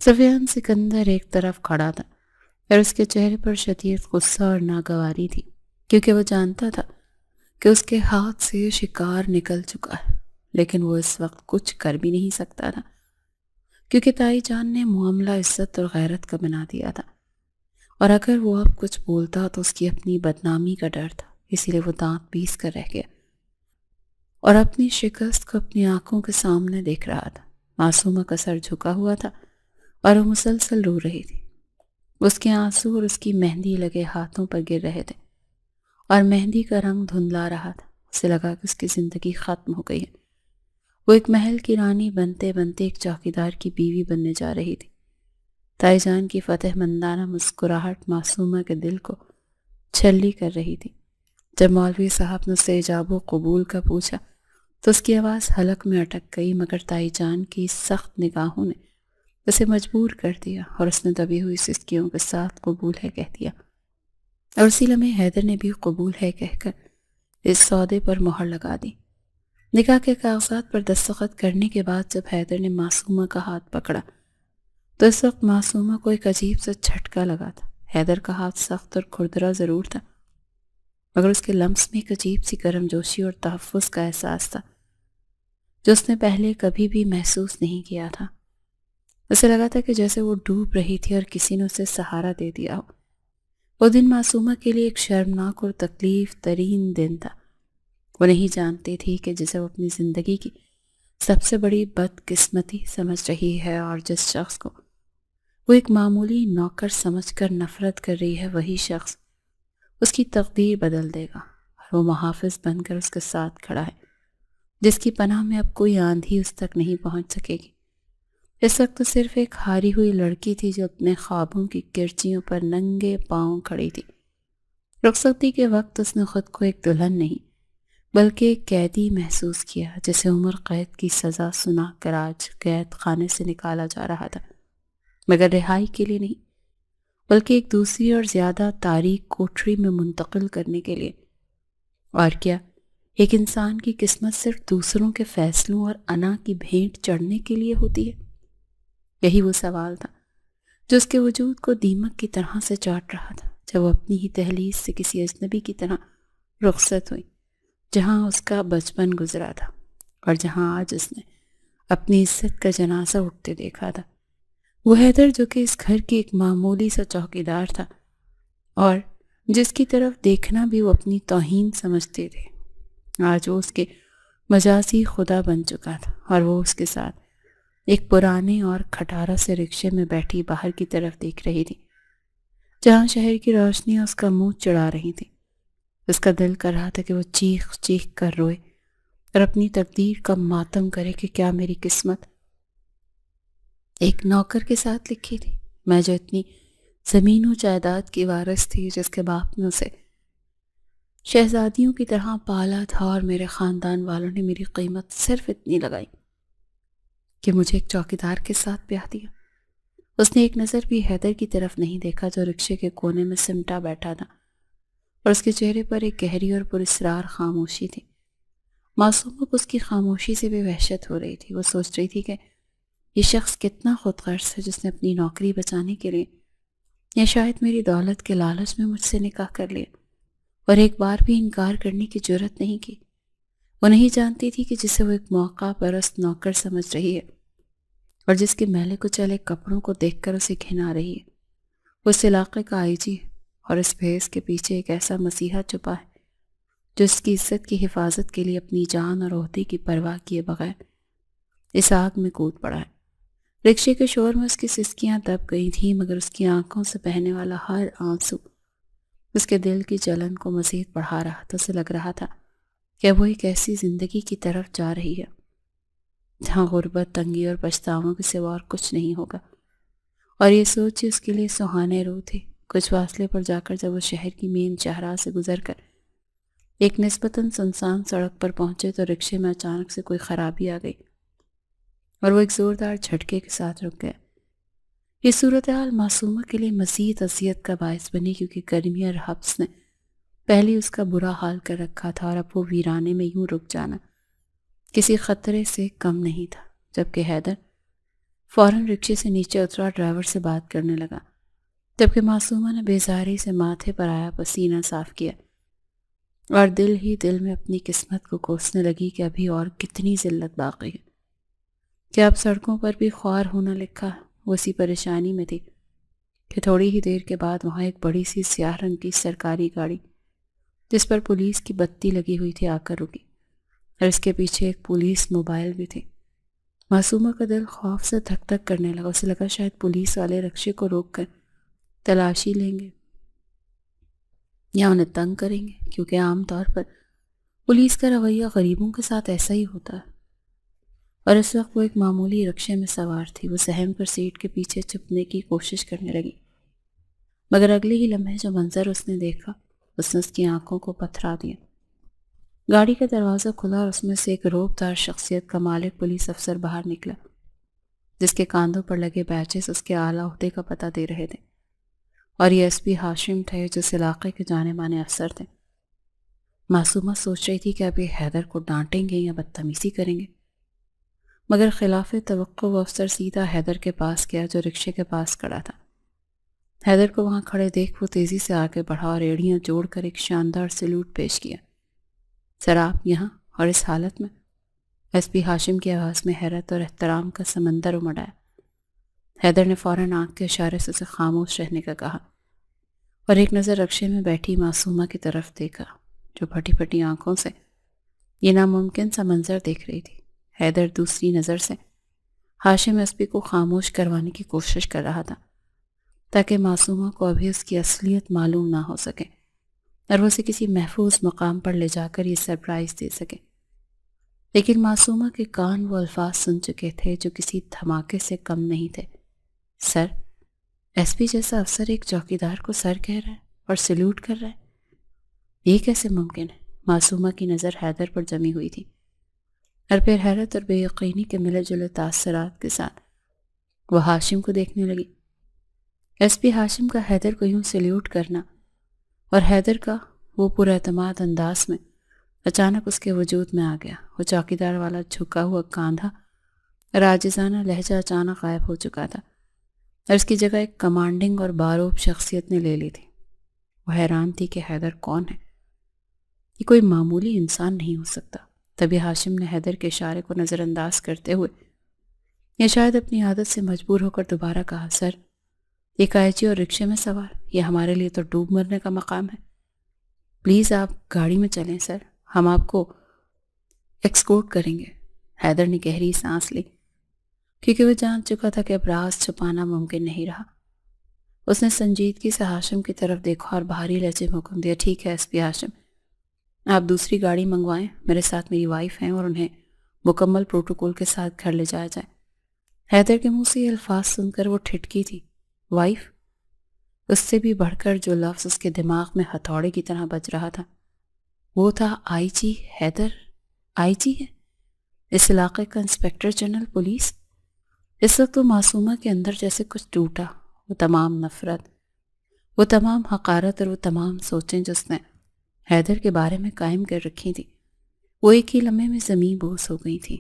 سفیان سکندر ایک طرف کھڑا تھا اور اس کے چہرے پر شدید غصہ اور ناگواری تھی، کیونکہ وہ جانتا تھا کہ اس کے ہاتھ سے شکار نکل چکا ہے، لیکن وہ اس وقت کچھ کر بھی نہیں سکتا تھا، کیونکہ تائی جان نے معاملہ عزت اور غیرت کا بنا دیا تھا، اور اگر وہ اب کچھ بولتا تو اس کی اپنی بدنامی کا ڈر تھا، اسی لیے وہ دانت پیس کر رہ گیا اور اپنی شکست کو اپنی آنکھوں کے سامنے دیکھ رہا تھا۔ معصومہ کا سر جھکا ہوا تھا اور وہ مسلسل رو رہی تھی۔ اس کے آنسو اور اس کی مہندی لگے ہاتھوں پر گر رہے تھے، اور مہندی کا رنگ دھندلا رہا تھا۔ اسے لگا کہ اس کی زندگی ختم ہو گئی ہے۔ وہ ایک محل کی رانی بنتے بنتے ایک چوکیدار کی بیوی بننے جا رہی تھی۔ تائی جان کی فتح مندانہ مسکراہٹ معصومہ کے دل کو چھلی کر رہی تھی۔ جب مولوی صاحب نے اسے ایجاب و قبول کا پوچھا تو اس کی آواز حلق میں اٹک گئی، مگر تائی جان کی سخت نگاہوں نے اسے مجبور کر دیا اور اس نے دبی ہوئی سسکیوں کے ساتھ قبول ہے کہہ دیا۔ اور اسی لمحے حیدر نے بھی قبول ہے کہہ کر اس سودے پر مہر لگا دی۔ نکاح کے کاغذات پر دستخط کرنے کے بعد جب حیدر نے معصومہ کا ہاتھ پکڑا تو اس وقت معصومہ کو ایک عجیب سا جھٹکا لگا تھا۔ حیدر کا ہاتھ سخت اور کھردرا ضرور تھا، مگر اس کے لمس میں ایک عجیب سی گرم جوشی اور تحفظ کا احساس تھا جو اس نے پہلے کبھی بھی محسوس نہیں کیا تھا۔ اسے لگا تھا کہ جیسے وہ ڈوب رہی تھی اور کسی نے اسے سہارا دے دیا ہو۔ وہ دن معصومہ کے لیے ایک شرمناک اور تکلیف ترین دن تھا۔ وہ نہیں جانتی تھی کہ جسے وہ اپنی زندگی کی سب سے بڑی بدقسمتی سمجھ رہی ہے اور جس شخص کو وہ ایک معمولی نوکر سمجھ کر نفرت کر رہی ہے، وہی شخص اس کی تقدیر بدل دے گا اور وہ محافظ بن کر اس کے ساتھ کھڑا ہے، جس کی پناہ میں اب کوئی آندھی اس تک نہیں پہنچ سکے گی۔ اس وقت تو صرف ایک ہاری ہوئی لڑکی تھی جو اپنے خوابوں کی کرچیوں پر ننگے پاؤں کھڑی تھی۔ رخصتی کے وقت اس نے خود کو ایک دلہن نہیں بلکہ ایک قیدی محسوس کیا جسے عمر قید کی سزا سنا کر آج قید خانے سے نکالا جا رہا تھا، مگر رہائی کے لیے نہیں بلکہ ایک دوسری اور زیادہ تاریک کوٹری میں منتقل کرنے کے لیے۔ اور کیا ایک انسان کی قسمت صرف دوسروں کے فیصلوں اور انا کی بھینٹ چڑھنے کے لیے ہوتی ہے؟ یہی وہ سوال تھا جو اس کے وجود کو دیمک کی طرح سے چاٹ رہا تھا جب وہ اپنی ہی دہلیز سے کسی اجنبی کی طرح رخصت ہوئی، جہاں اس کا بچپن گزرا تھا اور جہاں آج اس نے اپنی عزت کا جنازہ اٹھتے دیکھا تھا۔ وہ حیدر جو کہ اس گھر کی ایک معمولی سا چوکیدار تھا اور جس کی طرف دیکھنا بھی وہ اپنی توہین سمجھتے تھے، آج وہ اس کے مجازی خدا بن چکا تھا اور وہ اس کے ساتھ ایک پرانے اور کھٹارا سے رکشے میں بیٹھی باہر کی طرف دیکھ رہی تھی، جہاں شہر کی روشنیاں اس کا منہ چڑھا رہی تھی۔ اس کا دل کر رہا تھا کہ وہ چیخ چیخ کر روئے اور اپنی تقدیر کا ماتم کرے کہ کیا میری قسمت ایک نوکر کے ساتھ لکھی تھی، میں جو اتنی زمین و جائیداد کی وارث تھی، جس کے باپ نے اسے شہزادیوں کی طرح پالا تھا اور میرے خاندان والوں نے میری قیمت صرف اتنی لگائی کہ مجھے ایک چوکیدار کے ساتھ بیاہ دیا۔ اس نے ایک نظر بھی حیدر کی طرف نہیں دیکھا جو رکشے کے کونے میں سمٹا بیٹھا تھا اور اس کے چہرے پر ایک گہری اور پراسرار خاموشی تھی۔ معصومہ کو اس کی خاموشی سے بھی وحشت ہو رہی تھی۔ وہ سوچ رہی تھی کہ یہ شخص کتنا خود غرض ہے جس نے اپنی نوکری بچانے کے لیے یا شاید میری دولت کے لالچ میں مجھ سے نکاح کر لیا اور ایک بار بھی انکار کرنے کی جرت نہیں کی۔ وہ نہیں جانتی تھی کہ جسے وہ ایک موقع پرست نوکر سمجھ رہی ہے اور جس کے میلے کچیلے کپڑوں کو دیکھ کر اسے گھن آ رہی ہے، وہ اس علاقے کا آئی جی ہے اور اس بھیس کے پیچھے ایک ایسا مسیحا چھپا ہے جو اس کی عزت کی حفاظت کے لیے اپنی جان اور عہدے کی پرواہ کیے بغیر اس آگ میں کود پڑا ہے۔ رکشے کے شور میں اس کی سسکیاں دب گئی تھیں، مگر اس کی آنکھوں سے بہنے والا ہر آنسو اس کے دل کی جلن کو مزید بڑھا رہا تھا۔ اسے لگ رہا تھا کہ وہ ایک ایسی زندگی کی طرف جا رہی ہے جہاں غربت، تنگی اور پچھتاووں کے سوا اور کچھ نہیں ہوگا، اور یہ سوچ اس کے لیے سہانے روح تھی۔ کچھ فاصلے پر جا کر جب وہ شہر کی مین چہرہ سے گزر کر ایک نسبتاً سنسان سڑک پر پہنچے تو رکشے میں اچانک سے کوئی خرابی آ گئی اور وہ ایک زوردار جھٹکے کے ساتھ رک گیا۔ یہ صورتحال معصومہ کے لیے مزید اذیت کا باعث بنی کیونکہ گرمی اور حبس نے پہلے اس کا برا حال کر رکھا تھا اور اب وہ ویرانے میں یوں رک جانا کسی خطرے سے کم نہیں تھا۔ جبکہ حیدر فوراً رکشے سے نیچے اترا، ڈرائیور سے بات کرنے لگا، جبکہ معصومہ نے بیزاری سے ماتھے پر آیا پسینہ صاف کیا اور دل ہی دل میں اپنی قسمت کو کوسنے لگی کہ ابھی اور کتنی ذلت باقی ہے، کہ اب سڑکوں پر بھی خوار ہونا لکھا۔ وہ اسی پریشانی میں تھی کہ تھوڑی ہی دیر کے بعد وہاں ایک بڑی سی سیاہ رنگ کی سرکاری گاڑی جس پر پولیس کی بتی لگی ہوئی تھی آ کر رکی اور اس کے پیچھے ایک پولیس موبائل بھی تھی۔ معصومہ کا دل خوف سے دھک دھک کرنے لگا۔ اسے لگا شاید پولیس والے رکشے کو روک کر تلاشی لیں گے یا انہیں تنگ کریں گے، کیونکہ عام طور پر پولیس کا رویہ غریبوں کے ساتھ ایسا ہی ہوتا ہے۔ اور اس وقت وہ ایک معمولی رکشے میں سوار تھی۔ وہ سہم کر سیٹ کے پیچھے چھپنے کی کوشش کرنے لگی، مگر اگلے ہی لمحے جو منظر اس نے دیکھا اس نے اس کی آنکھوں کو پتھرا دیا۔ گاڑی کا دروازہ کھلا اور اس میں سے ایک روب دار شخصیت کا مالک پولیس افسر باہر نکلا، جس کے کاندھوں پر لگے بیچز اس کے اعلیٰ عہدے کا پتہ دے رہے تھے۔ اور یہ ایس پی ہاشم تھے جو اس علاقے کے جانے مانے افسر تھے۔ معصومہ سوچ رہی تھی کہ اب یہ حیدر کو ڈانٹیں گے یا بدتمیزی کریں گے، مگر خلاف توقع وہ افسر سیدھا حیدر کے پاس گیا جو رکشے کے پاس کھڑا تھا۔ حیدر کو وہاں کھڑے دیکھ وہ تیزی سے آگے بڑھا اور ایڑیاں جوڑ کر ایک شاندار سلوٹ پیش کیا۔ سر آپ یہاں اور اس حالت میں؟ ایس پی ہاشم کی آواز میں حیرت اور احترام کا سمندر امڑ آیا۔ حیدر نے فوراً آنکھ کے اشارے سے اسے خاموش رہنے کا کہا اور ایک نظر رکشے میں بیٹھی معصومہ کی طرف دیکھا جو پھٹی پھٹی آنکھوں سے یہ ناممکن سا منظر دیکھ رہی تھی۔ حیدر دوسری نظر سے ہاشم ایس پی کو خاموش کروانے کی کوشش کر رہا تھا تاکہ معصومہ کو ابھی اس کی اصلیت معلوم نہ ہو سکے اور وہ اسے کسی محفوظ مقام پر لے جا کر یہ سرپرائز دے سکے۔ لیکن معصومہ کے کان وہ الفاظ سن چکے تھے جو کسی دھماکے سے کم نہیں تھے۔ سر، ایس پی جیسا افسر ایک چوکیدار کو سر کہہ رہا ہے اور سلوٹ کر رہا ہے، یہ کیسے ممکن ہے؟ معصومہ کی نظر حیدر پر جمی ہوئی تھی اور پھر حیرت اور بے یقینی کے ملے جلے تاثرات کے ساتھ وہ ہاشم کو دیکھنے لگی۔ ایس پی ہاشم کا حیدر کو یوں سلیوٹ کرنا اور حیدر کا وہ پر اعتماد انداز میں اچانک اس کے وجود میں آ گیا۔ وہ چوکیدار والا جھکا ہوا کاندھا اور عاجزانہ لہجہ اچانک غائب ہو چکا تھا اور اس کی جگہ ایک کمانڈنگ اور باروب شخصیت نے لے لی تھی۔ وہ حیران تھی کہ حیدر کون ہے، یہ کوئی معمولی انسان نہیں ہو سکتا۔ تبھی ہاشم نے حیدر کے اشارے کو نظر انداز کرتے ہوئے یا شاید اپنی عادت سے مجبور ہو کر دوبارہ کہا، سر، یہ قائچی اور رکشے میں سوار یہ ہمارے لیے تو ڈوب مرنے کا مقام ہے، پلیز آپ گاڑی میں چلیں سر، ہم آپ کو ایکسکورٹ کریں گے۔ حیدر نے گہری سانس لی کیونکہ وہ جان چکا تھا کہ اب راز چھپانا ممکن نہیں رہا۔ اس نے سنجیدگی سے ہاشم کی طرف دیکھا اور بھاری لہجے میں حکم دیا، ٹھیک ہے ایس پی ہاشم، آپ دوسری گاڑی منگوائیں، میرے ساتھ میری وائف ہیں اور انہیں مکمل پروٹوکول کے ساتھ گھر لے جایا جائے۔ حیدر کے منہ سے یہ الفاظ سن کر وہ ٹھٹکی تھی۔ وائف؟ اس سے بھی بڑھ کر جو لفظ اس کے دماغ میں ہتھوڑے کی طرح بج رہا تھا وہ تھا آئی جی۔ حیدر آئی جی ہے، اس علاقے کا انسپکٹر جنرل پولیس؟ اس وقت وہ معصومہ کے اندر جیسے کچھ ٹوٹا، وہ تمام نفرت، وہ تمام حقارت اور وہ تمام سوچیں جو اس نے حیدر کے بارے میں قائم کر رکھی تھی، وہ ایک ہی لمحے میں زمین بوس ہو گئی تھی،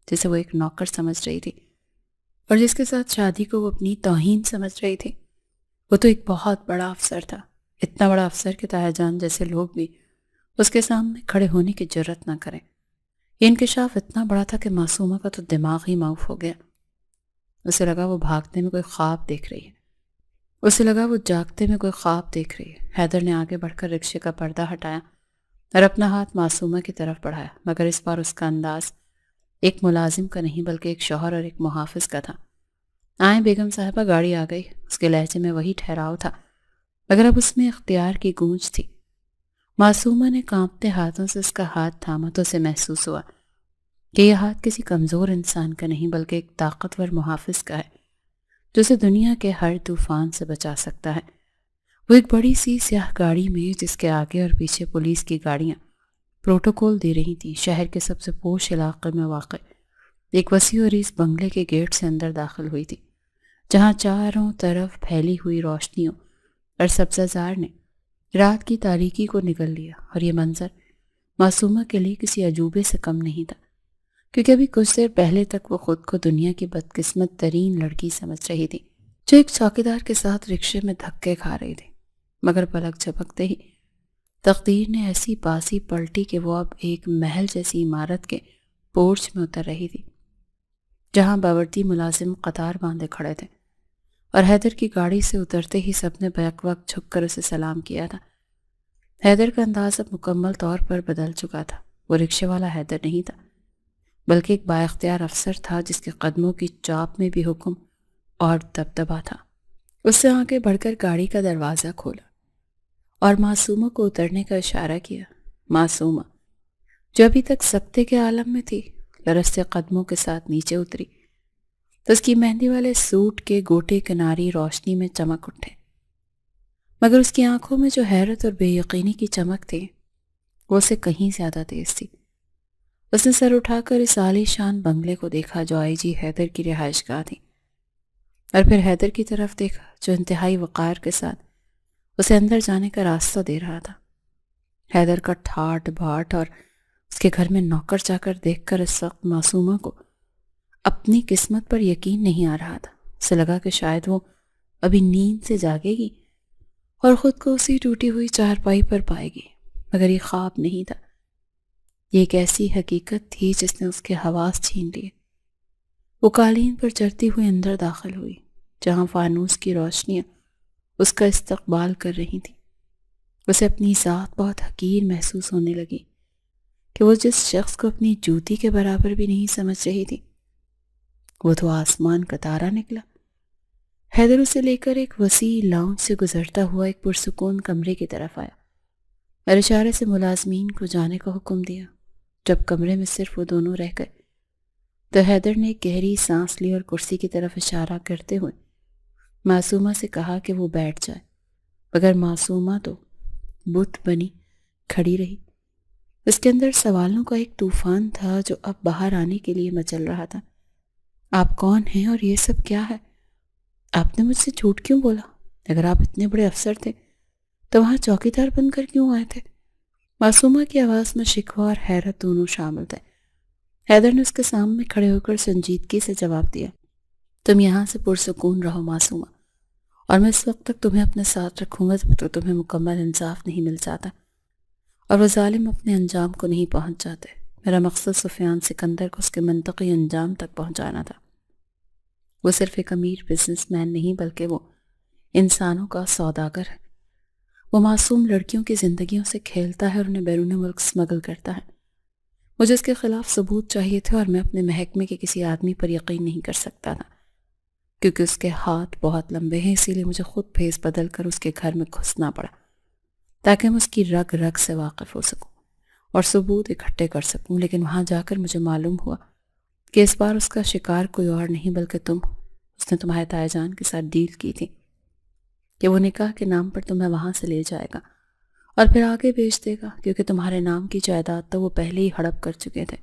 جسے وہ ایک نوکر سمجھ رہی تھی اور جس کے ساتھ شادی کو وہ اپنی توہین سمجھ رہی تھی۔ وہ تو ایک بہت بڑا افسر تھا، اتنا بڑا افسر کہ طاہر جان جیسے لوگ بھی اس کے سامنے کھڑے ہونے کی جرت نہ کریں۔ یہ انکشاف اتنا بڑا تھا کہ معصومہ کا تو دماغ ہی معاف ہو گیا۔ اسے لگا وہ بھاگتے میں کوئی خواب دیکھ رہی ہے، اسے لگا وہ جاگتے میں کوئی خواب دیکھ رہی ہے۔ حیدر نے آگے بڑھ کر رکشے کا پردہ ہٹایا اور اپنا ہاتھ معصومہ کی طرف بڑھایا، مگر اس بار اس کا انداز ایک ملازم کا نہیں بلکہ ایک شوہر اور ایک محافظ کا تھا۔ آئیں بیگم صاحبہ، گاڑی آ گئی۔ اس کے لہجے میں وہی ٹھہراؤ تھا مگر اب اس میں اختیار کی گونج تھی۔ معصومہ نے کانپتے ہاتھوں سے اس کا ہاتھ تھاما تو اسے محسوس ہوا کہ یہ ہاتھ کسی کمزور انسان کا نہیں بلکہ ایک طاقتور محافظ کا ہے جو اسے دنیا کے ہر طوفان سے بچا سکتا ہے۔ وہ ایک بڑی سی سیاہ گاڑی میں جس کے آگے اور پیچھے پولیس کی گاڑیاں پروٹوکول دے رہی تھیں، شہر کے سب سے پوش علاقے میں واقع ایک وسیع اور اس بنگلے کے گیٹ سے اندر داخل ہوئی تھی، جہاں چاروں طرف پھیلی ہوئی روشنیوں اور سبزہ زار نے رات کی تاریکی کو نگل لیا، اور یہ منظر معصومہ کے لیے کسی عجوبے سے کم نہیں تھا، کیونکہ ابھی کچھ دیر پہلے تک وہ خود کو دنیا کی بدقسمت ترین لڑکی سمجھ رہی تھی جو ایک چوکیدار کے ساتھ رکشے میں دھکے کھا رہی تھی۔ مگر پلک جھپکتے ہی تقدیر نے ایسی پاسی پلٹی کہ وہ اب ایک محل جیسی عمارت کے پورچ میں اتر رہی تھی جہاں باورچی ملازم قطار باندھے کھڑے تھے، اور حیدر کی گاڑی سے اترتے ہی سب نے بیک وقت جھک کر اسے سلام کیا تھا۔ حیدر کا انداز اب مکمل طور پر بدل چکا تھا۔ وہ رکشے والا حیدر نہیں تھا بلکہ ایک بااختیار افسر تھا جس کے قدموں کی چاپ میں بھی حکم اور دبدبا تھا۔ اس سے آگے بڑھ کر گاڑی کا دروازہ کھولا اور معصومہ کو اترنے کا اشارہ کیا۔ معصومہ جو ابھی تک سکتے کے عالم میں تھی لرزتے قدموں کے ساتھ نیچے اتری تو اس کی مہندی والے سوٹ کے گوٹے کناری روشنی میں چمک اٹھے، مگر اس کی آنکھوں میں جو حیرت اور بے یقینی کی چمک تھی وہ اسے کہیں زیادہ تیز تھی۔ اس نے سر اٹھا کر اس عالی شان بنگلے کو دیکھا جو آئی جی حیدر کی رہائش گاہ تھی، اور پھر حیدر کی طرف دیکھا جو انتہائی وقار کے ساتھ اسے اندر جانے کا راستہ دے رہا تھا۔ حیدر کا ٹھاٹ بھاٹ اور اس کے گھر میں نوکر چاکر دیکھ کر اس وقت معصومہ کو اپنی قسمت پر یقین نہیں آ رہا تھا۔ اسے لگا کہ شاید وہ ابھی نیند سے جاگے گی اور خود کو اسی ٹوٹی ہوئی چارپائی پر پائے گی، مگر یہ خواب نہیں تھا، یہ ایک ایسی حقیقت تھی جس نے اس کے حواس چھین لیے۔ وہ قالین پر چڑھتی ہوئی اندر داخل ہوئی، جہاں فانوس کی روشنیاں اس کا استقبال کر رہی تھیں۔ اسے اپنی ذات بہت حقیر محسوس ہونے لگی کہ وہ جس شخص کو اپنی جوتی کے برابر بھی نہیں سمجھ رہی تھی، وہ تو آسمان کا تارا نکلا۔ حیدر اسے لے کر ایک وسیع لاؤنج سے گزرتا ہوا ایک پرسکون کمرے کی طرف آیا اور اشارے سے ملازمین کو جانے کا حکم دیا۔ جب کمرے میں صرف وہ دونوں رہ گئے تو حیدر نے ایک گہری سانس لی اور کرسی کی طرف اشارہ کرتے ہوئے معصومہ سے کہا کہ وہ بیٹھ جائے، مگر معصومہ تو بت بنی کھڑی رہی۔ اس کے اندر سوالوں کا ایک طوفان تھا جو اب باہر آنے کے لیے مچل رہا تھا۔ آپ کون ہیں اور یہ سب کیا ہے؟ آپ نے مجھ سے جھوٹ کیوں بولا؟ اگر آپ اتنے بڑے افسر تھے تو وہاں چوکیدار بن کر کیوں آئے تھے؟ معصومہ کی آواز میں شکوہ اور حیرت دونوں شامل تھے۔ حیدر نے اس کے سامنے کھڑے ہو کر سنجیدگی سے جواب دیا، تم یہاں سے پرسکون رہو معصومہ، اور میں اس وقت تک تمہیں اپنے ساتھ رکھوں گا جب تک تمہیں مکمل انصاف نہیں مل جاتا اور وہ ظالم اپنے انجام کو نہیں پہنچ جاتے۔ میرا مقصد سفیان سکندر کو اس کے منطقی انجام تک پہنچانا تھا۔ وہ صرف ایک امیر بزنس مین نہیں بلکہ وہ انسانوں کا سوداگر ہے۔ وہ معصوم لڑکیوں کی زندگیوں سے کھیلتا ہے اور انہیں بیرون ملک اسمگل کرتا ہے۔ مجھے اس کے خلاف ثبوت چاہیے تھے اور میں اپنے محکمے کے کسی آدمی پر یقین نہیں کر سکتا تھا، کیونکہ اس کے ہاتھ بہت لمبے ہیں، اسی لیے مجھے خود بھیس بدل کر اس کے گھر میں گھسنا پڑا تاکہ میں اس کی رگ رگ سے واقف ہو سکوں اور ثبوت اکٹھے کر سکوں۔ لیکن وہاں جا کر مجھے معلوم ہوا کہ اس بار اس کا شکار کوئی اور نہیں بلکہ تم۔ اس نے تمہارے تایا جان کے ساتھ ڈیل کی تھی کہ وہ نکاح کے نام پر تمہیں وہاں سے لے جائے گا اور پھر آگے بیچ دے گا، کیونکہ تمہارے نام کی جائیداد تو وہ پہلے ہی ہڑپ کر چکے تھے۔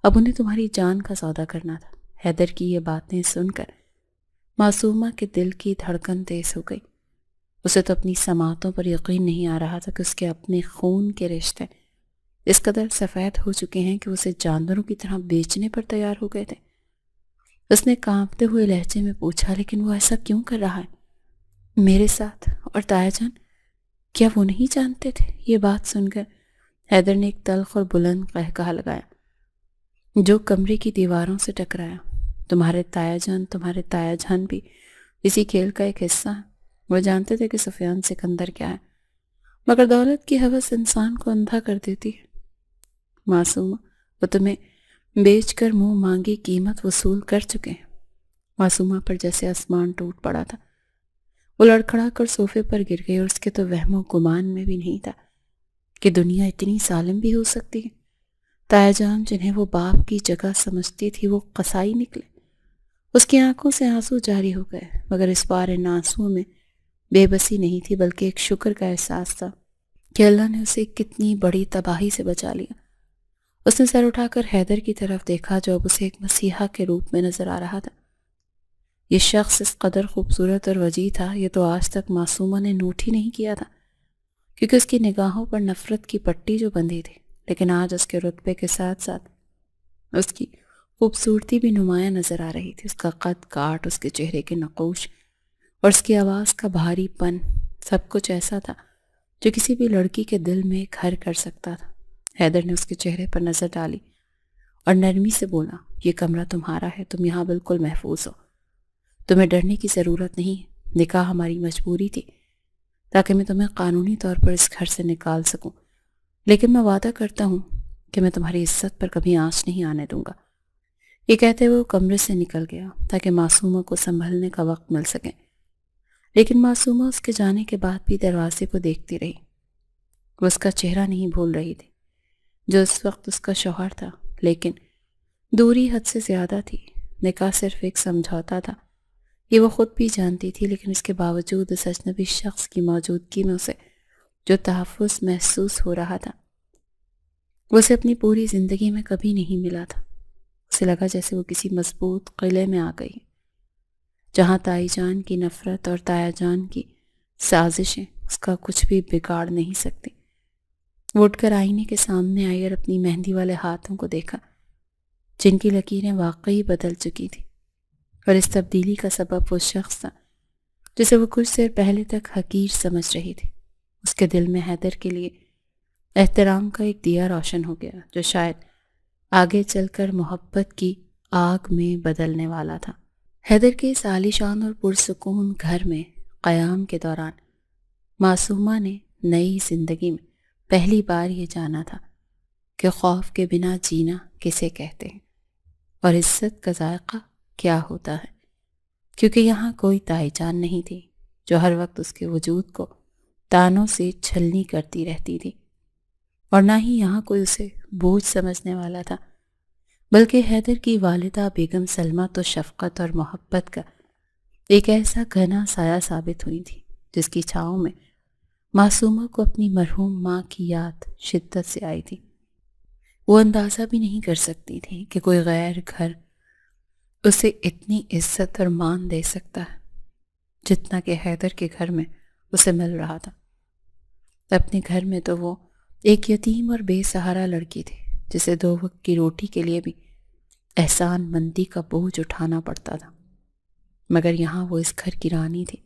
اب انہیں تمہاری جان کا سودا کرنا تھا۔ حیدر کی یہ باتیں سن کر معصومہ کے دل کی دھڑکن تیز ہو گئی۔ اسے تو اپنی سماعتوں پر یقین نہیں آ رہا تھا کہ اس کے اپنے خون کے رشتے اس قدر سفید ہو چکے ہیں کہ اسے جانوروں کی طرح بیچنے پر تیار ہو گئے تھے۔ اس نے کانپتے ہوئے لہجے میں پوچھا، لیکن وہ ایسا کیوں کر رہا ہے میرے ساتھ؟ اور تایا جان کیا وہ نہیں جانتے تھے؟ یہ بات سن کر حیدر نے ایک تلخ اور بلند قہقہہ لگایا جو کمرے کی دیواروں سے ٹکرایا۔ تمہارے تایا جان بھی اسی کھیل کا ایک حصہ ہے۔ وہ جانتے تھے کہ سفیان سکندر کیا ہے، مگر دولت کی ہوس انسان کو اندھا کر دیتی ہے۔ معصومہ، وہ تمہیں بیچ کر منہ مانگی قیمت وصول کر چکے ہیں۔ معصومہ پر جیسے آسمان ٹوٹ پڑا تھا۔ وہ لڑکھڑا کر صوفے پر گر گئی اور اس کے تو وہم و گمان میں بھی نہیں تھا کہ دنیا اتنی ظالم بھی ہو سکتی ہے۔ تایا جان جنہیں وہ باپ کی جگہ سمجھتی تھی وہ قصائی نکلے۔ اس کی آنکھوں سے آنسو جاری ہو گئے، مگر اس بار ان آنسوؤں میں بے بسی نہیں تھی بلکہ ایک شکر کا احساس تھا کہ اللہ نے اسے کتنی بڑی تباہی سے بچا لیا۔ اس نے سر اٹھا کر حیدر کی طرف دیکھا جو اب اسے ایک مسیحا کے روپ میں نظر آ رہا تھا۔ یہ شخص اس قدر خوبصورت اور وجیح تھا، یہ تو آج تک معصومہ نے نوٹ ہی نہیں کیا تھا، کیونکہ اس کی نگاہوں پر نفرت کی پٹی جو بندھی تھی، لیکن آج اس کے رتبے کے ساتھ ساتھ اس کی خوبصورتی بھی نمایاں نظر آ رہی تھی۔ اس کا قد کاٹ، اس کے چہرے کے نقوش اور اس کی آواز کا بھاری پن، سب کچھ ایسا تھا جو کسی بھی لڑکی کے دل میں گھر کر سکتا تھا۔ حیدر نے اس کے چہرے پر نظر ڈالی اور نرمی سے بولا، یہ کمرہ تمہارا ہے، تم یہاں بالکل محفوظ ہو، تمہیں ڈرنے کی ضرورت نہیں۔ نکاح ہماری مجبوری تھی تاکہ میں تمہیں قانونی طور پر اس گھر سے نکال سکوں، لیکن میں وعدہ کرتا ہوں کہ میں تمہاری عزت پر کبھی آنچ نہیں آنے دوں گا۔ یہ کہتے ہوئے وہ کمرے سے نکل گیا تاکہ معصومہ کو سنبھلنے کا وقت مل سکے، لیکن معصومہ اس کے جانے کے بعد بھی دروازے کو دیکھتی رہی۔ وہ اس کا چہرہ نہیں بھول رہی تھی جو اس وقت اس کا شوہر تھا، لیکن دوری حد سے زیادہ تھی۔ نکاح صرف ایک سمجھوتا تھا، یہ وہ خود بھی جانتی تھی، لیکن اس کے باوجود اس اجنبی شخص کی موجودگی میں اسے جو تحفظ محسوس ہو رہا تھا وہ اسے اپنی پوری زندگی میں کبھی نہیں ملا تھا۔ اسے لگا جیسے وہ کسی مضبوط قلعے میں آ گئی جہاں تائی جان کی نفرت اور تایا جان کی سازشیں اس کا کچھ بھی بگاڑ نہیں سکتی۔ وہ اٹھ کر آئینے کے سامنے آئی اور اپنی مہندی والے ہاتھوں کو دیکھا جن کی لکیریں واقعی بدل چکی تھیں، اور اس تبدیلی کا سبب وہ شخص تھا جسے وہ کچھ دیر پہلے تک حقیر سمجھ رہی تھی۔ اس کے دل میں حیدر کے لیے احترام کا ایک دیا روشن ہو گیا جو شاید آگے چل کر محبت کی آگ میں بدلنے والا تھا۔ حیدر کے اس عالیشان اور پرسکون گھر میں قیام کے دوران معصومہ نے نئی زندگی میں پہلی بار یہ جانا تھا کہ خوف کے بنا جینا کسے کہتے ہیں اور عزت کا ذائقہ کیا ہوتا ہے، کیونکہ یہاں کوئی تائی جان نہیں تھی جو ہر وقت اس کے وجود کو تانوں سے چھلنی کرتی رہتی تھی، اور نہ ہی یہاں کوئی اسے بوجھ سمجھنے والا تھا، بلکہ حیدر کی والدہ بیگم سلمہ تو شفقت اور محبت کا ایک ایسا گھنا سایہ ثابت ہوئی تھی جس کی چھاؤں میں معصومہ کو اپنی مرحوم ماں کی یاد شدت سے آئی تھی۔ وہ اندازہ بھی نہیں کر سکتی تھی کہ کوئی غیر گھر اسے اتنی عزت اور مان دے سکتا ہے جتنا کہ حیدر کے گھر میں اسے مل رہا تھا۔ اپنے گھر میں تو وہ ایک یتیم اور بے سہارا لڑکی تھی جسے 2 وقت کی روٹی کے لیے بھی احسان مندی کا بوجھ اٹھانا پڑتا تھا، مگر یہاں وہ اس گھر کی رانی تھی۔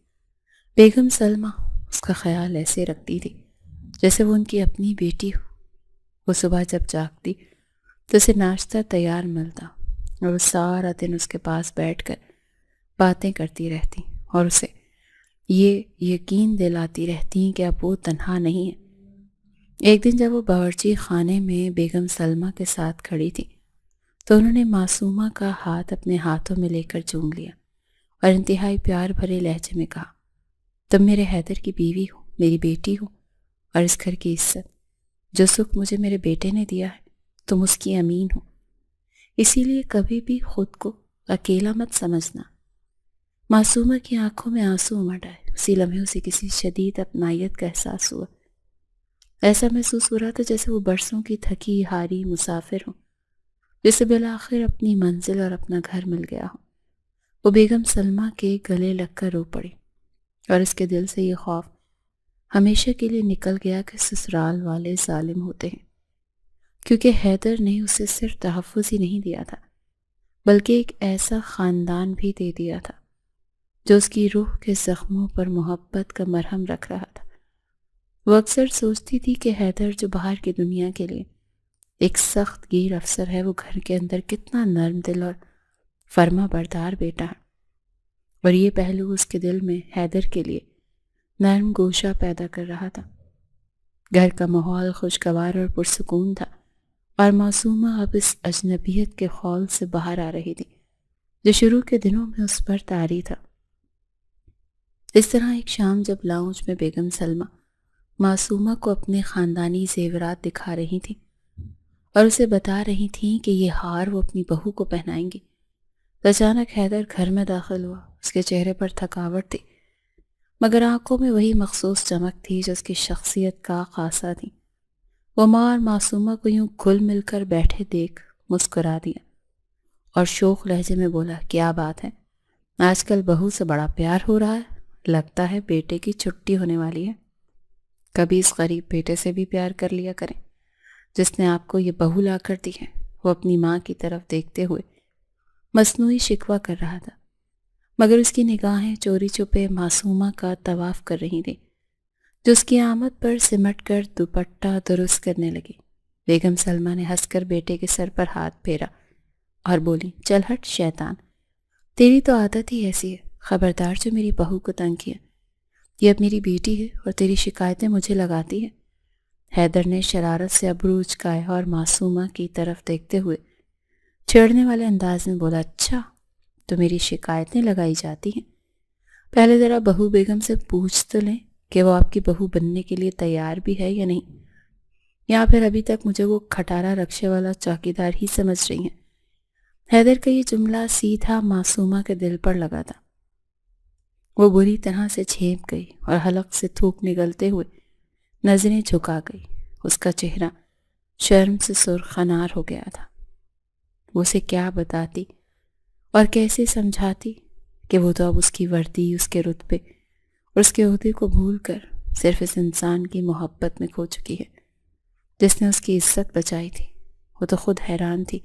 بیگم سلمہ اس کا خیال ایسے رکھتی تھی جیسے وہ ان کی اپنی بیٹی ہو۔ وہ صبح جب جاگتی تو اسے ناشتہ تیار ملتا اور وہ سارا دن اس کے پاس بیٹھ کر باتیں کرتی رہتی اور اسے یہ یقین دلاتی رہتی کہ اب وہ تنہا نہیں ہے۔ ایک دن جب وہ باورچی خانے میں بیگم سلمہ کے ساتھ کھڑی تھی تو انہوں نے معصومہ کا ہاتھ اپنے ہاتھوں میں لے کر چوم لیا اور انتہائی پیار بھرے لہجے میں کہا، تم میرے حیدر کی بیوی ہو، میری بیٹی ہو، اور اس گھر کی عزت جو سکھ مجھے میرے بیٹے نے دیا ہے تم اس کی امین ہو، اسی لیے کبھی بھی خود کو اکیلا مت سمجھنا۔ معصومہ کی آنکھوں میں آنسو امڈ آئے۔ اسی لمحے اسے کسی شدید اپنائیت کا احساس ہوا۔ ایسا محسوس ہو رہا تھا جیسے وہ برسوں کی تھکی ہاری مسافر ہو جسے بالآخر اپنی منزل اور اپنا گھر مل گیا ہو۔ وہ بیگم سلمہ کے گلے لگ کر رو پڑی اور اس کے دل سے یہ خوف ہمیشہ کے لیے نکل گیا کہ سسرال والے ظالم ہوتے ہیں، کیونکہ حیدر نے اسے صرف تحفظ ہی نہیں دیا تھا بلکہ ایک ایسا خاندان بھی دے دیا تھا جو اس کی روح کے زخموں پر محبت کا مرہم رکھ رہا تھا۔ وہ اکثر سوچتی تھی کہ حیدر جو باہر کی دنیا کے لیے ایک سخت گیر افسر ہے، وہ گھر کے اندر کتنا نرم دل اور فرما بردار بیٹا ہے، اور یہ پہلو اس کے دل میں حیدر کے لیے نرم گوشہ پیدا کر رہا تھا۔ گھر کا ماحول خوشگوار اور پرسکون تھا، اور معصومہ اب اس اجنبیت کے خول سے باہر آ رہی تھی جو شروع کے دنوں میں اس پر طاری تھا۔ اس طرح ایک شام جب لاؤنج میں بیگم سلمہ معصومہ کو اپنے خاندانی زیورات دکھا رہی تھی اور اسے بتا رہی تھیں کہ یہ ہار وہ اپنی بہو کو پہنائیں گی، تو اچانک حیدر گھر میں داخل ہوا۔ اس کے چہرے پر تھکاوٹ تھی مگر آنکھوں میں وہی مخصوص چمک تھی جو اس کی شخصیت کا خاصہ تھی۔ وہ ماں اور معصومہ کو یوں گھل مل کر بیٹھے دیکھ مسکرا دیا اور شوخ لہجے میں بولا، کیا بات ہے، آج کل بہو سے بڑا پیار ہو رہا ہے، لگتا ہے بیٹے کی چھٹی ہونے والی ہے۔ کبھی اس غریب بیٹے سے بھی پیار کر لیا کریں جس نے آپ کو یہ بہو لا کر دی ہے۔ وہ اپنی ماں کی طرف دیکھتے ہوئے مصنوعی شکوہ کر رہا تھا، مگر اس کی نگاہیں چوری چھپے معصومہ کا طواف کر رہی تھیں جو اس کی آمد پر سمٹ کر دوپٹہ درست کرنے لگی۔ بیگم سلمہ نے ہنس کر بیٹے کے سر پر ہاتھ پھیرا اور بولی، چل ہٹ شیطان، تیری تو عادت ہی ایسی ہے، خبردار جو میری بہو کو تنگ کیا، یہ اب میری بیٹی ہے اور تیری شکایتیں مجھے لگاتی ہے۔ حیدر نے شرارت سے ابرو اچکایا اور معصومہ کی طرف دیکھتے ہوئے چھیڑنے والے انداز میں بولا، اچھا تو میری شکایتیں لگائی جاتی ہیں، پہلے ذرا بہو بیگم سے پوچھ تو لیں کہ وہ آپ کی بہو بننے کے لیے تیار بھی ہے یا نہیں، یا پھر ابھی تک مجھے وہ کھٹارا رکشے والا چوکیدار ہی سمجھ رہی ہیں۔ حیدر کا یہ جملہ سیدھا معصومہ کے دل پر لگا تھا۔ وہ بری طرح سے چھینپ گئی اور حلق سے تھوک نگلتے ہوئے نظریں جھکا گئی۔ اس کا چہرہ شرم سے سرخ انار ہو گیا تھا۔ وہ اسے کیا بتاتی اور کیسے سمجھاتی کہ وہ تو اب اس کی وردی، اس کے رتبے، اور اس کے عہدے کو بھول کر صرف اس انسان کی محبت میں کھو چکی ہے جس نے اس کی عزت بچائی تھی۔ وہ تو خود حیران تھی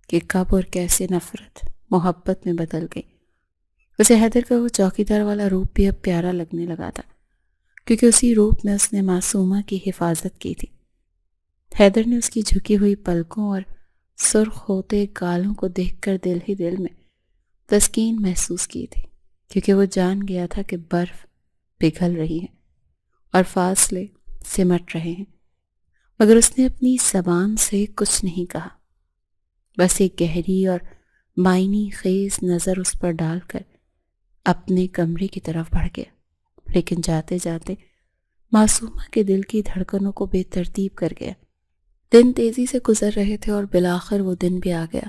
کہ کب اور کیسے نفرت محبت میں بدل گئی۔ اسے حیدر کا وہ چوکیدار والا روپ بھی اب پیارا لگنے لگا تھا، کیونکہ اسی روپ میں اس نے معصومہ کی حفاظت کی تھی۔ حیدر نے اس کی جھکی ہوئی پلکوں اور سرخ ہوتے گالوں کو دیکھ کر دل ہی دل میں تسکین محسوس کی تھی، کیونکہ وہ جان گیا تھا کہ برف پگھل رہی ہے اور فاصلے سمٹ رہے ہیں، مگر اس نے اپنی زبان سے کچھ نہیں کہا، بس ایک گہری اور معنی خیز نظر اس پر ڈال کر اپنے کمرے کی طرف بڑھ گیا۔ لیکن جاتے جاتے معصومہ کے دل کی دھڑکنوں کو بے ترتیب کر گیا۔ دن تیزی سے گزر رہے تھے اور بالآخر وہ دن بھی آ گیا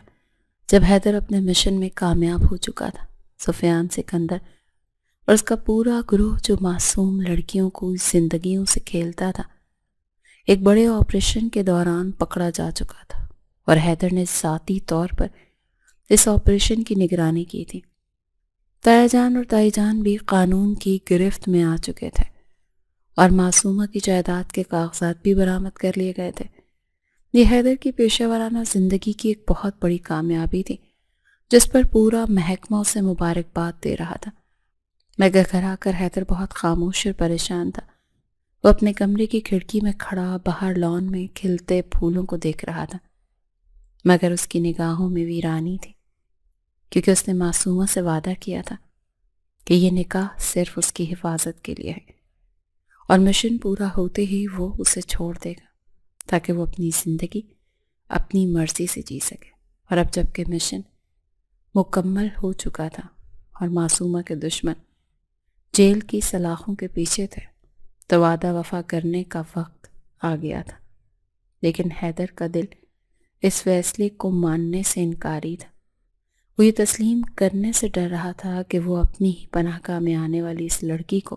جب حیدر اپنے مشن میں کامیاب ہو چکا تھا۔ سفیان سکندر اور اس کا پورا گروہ جو معصوم لڑکیوں کو زندگیوں سے کھیلتا تھا، ایک بڑے آپریشن کے دوران پکڑا جا چکا تھا، اور حیدر نے ذاتی طور پر اس آپریشن کی نگرانی کی تھی۔ تایا جان اور تائی جان بھی قانون کی گرفت میں آ چکے تھے اور معصومہ کی جائیداد کے کاغذات بھی برآمد کر لیے گئے تھے۔ یہ حیدر کی پیشہ ورانہ زندگی کی ایک بہت بڑی کامیابی تھی جس پر پورا محکمہ اسے مبارکباد دے رہا تھا، مگر گھر آ کر حیدر بہت خاموش اور پریشان تھا۔ وہ اپنے کمرے کی کھڑکی میں کھڑا باہر لان میں کھلتے پھولوں کو دیکھ رہا تھا، مگر اس کی نگاہوں میں ویرانی تھی، کیونکہ اس نے معصومہ سے وعدہ کیا تھا کہ یہ نکاح صرف اس کی حفاظت کے لیے ہے، اور مشن پورا ہوتے ہی وہ اسے چھوڑ دے گا تاکہ وہ اپنی زندگی اپنی مرضی سے جی سکے۔ اور اب جب کہ مشن مکمل ہو چکا تھا اور معصومہ کے دشمن جیل کی سلاخوں کے پیچھے تھے، تو وعدہ وفا کرنے کا وقت آ گیا تھا۔ لیکن حیدر کا دل اس فیصلے کو ماننے سے انکاری تھا۔ وہ یہ تسلیم کرنے سے ڈر رہا تھا کہ وہ اپنی ہی پناہ گاہ میں آنے والی اس لڑکی کو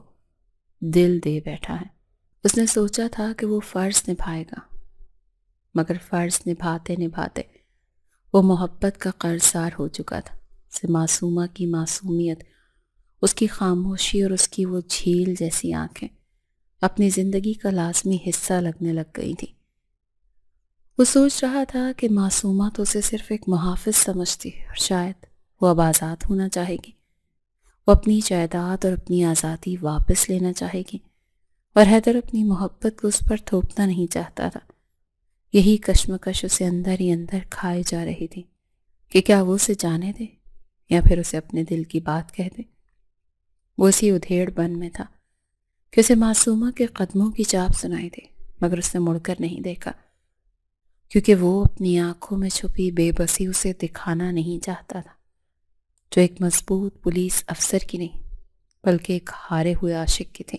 دل دے بیٹھا ہے۔ اس نے سوچا تھا کہ وہ فرض نبھائے گا، مگر فرض نبھاتے نبھاتے وہ محبت کا قرضدار ہو چکا تھا۔ اسے معصومہ کی معصومیت، اس کی خاموشی اور اس کی وہ جھیل جیسی آنکھیں اپنی زندگی کا لازمی حصہ لگنے لگ گئی تھی۔ وہ سوچ رہا تھا کہ معصومہ تو اسے صرف ایک محافظ سمجھتی ہے، اور شاید وہ اب آزاد ہونا چاہے گی، وہ اپنی جائیداد اور اپنی آزادی واپس لینا چاہے گی، اور حیدر اپنی محبت کو اس پر تھوپنا نہیں چاہتا تھا۔ یہی کشمکش اسے اندر ہی اندر کھائے جا رہی تھی کہ کیا وہ اسے جانے دے یا پھر اسے اپنے دل کی بات کہہ دے۔ وہ اسی ادھیڑ بن میں تھا کہ اسے معصومہ کے قدموں کی چاپ سنائی دی، مگر اس نے مڑ کر نہیں دیکھا، کیونکہ وہ اپنی آنکھوں میں چھپی بے بسی اسے دکھانا نہیں چاہتا تھا، جو ایک مضبوط پولیس افسر کی نہیں بلکہ ایک ہارے ہوئے عاشق کی تھی۔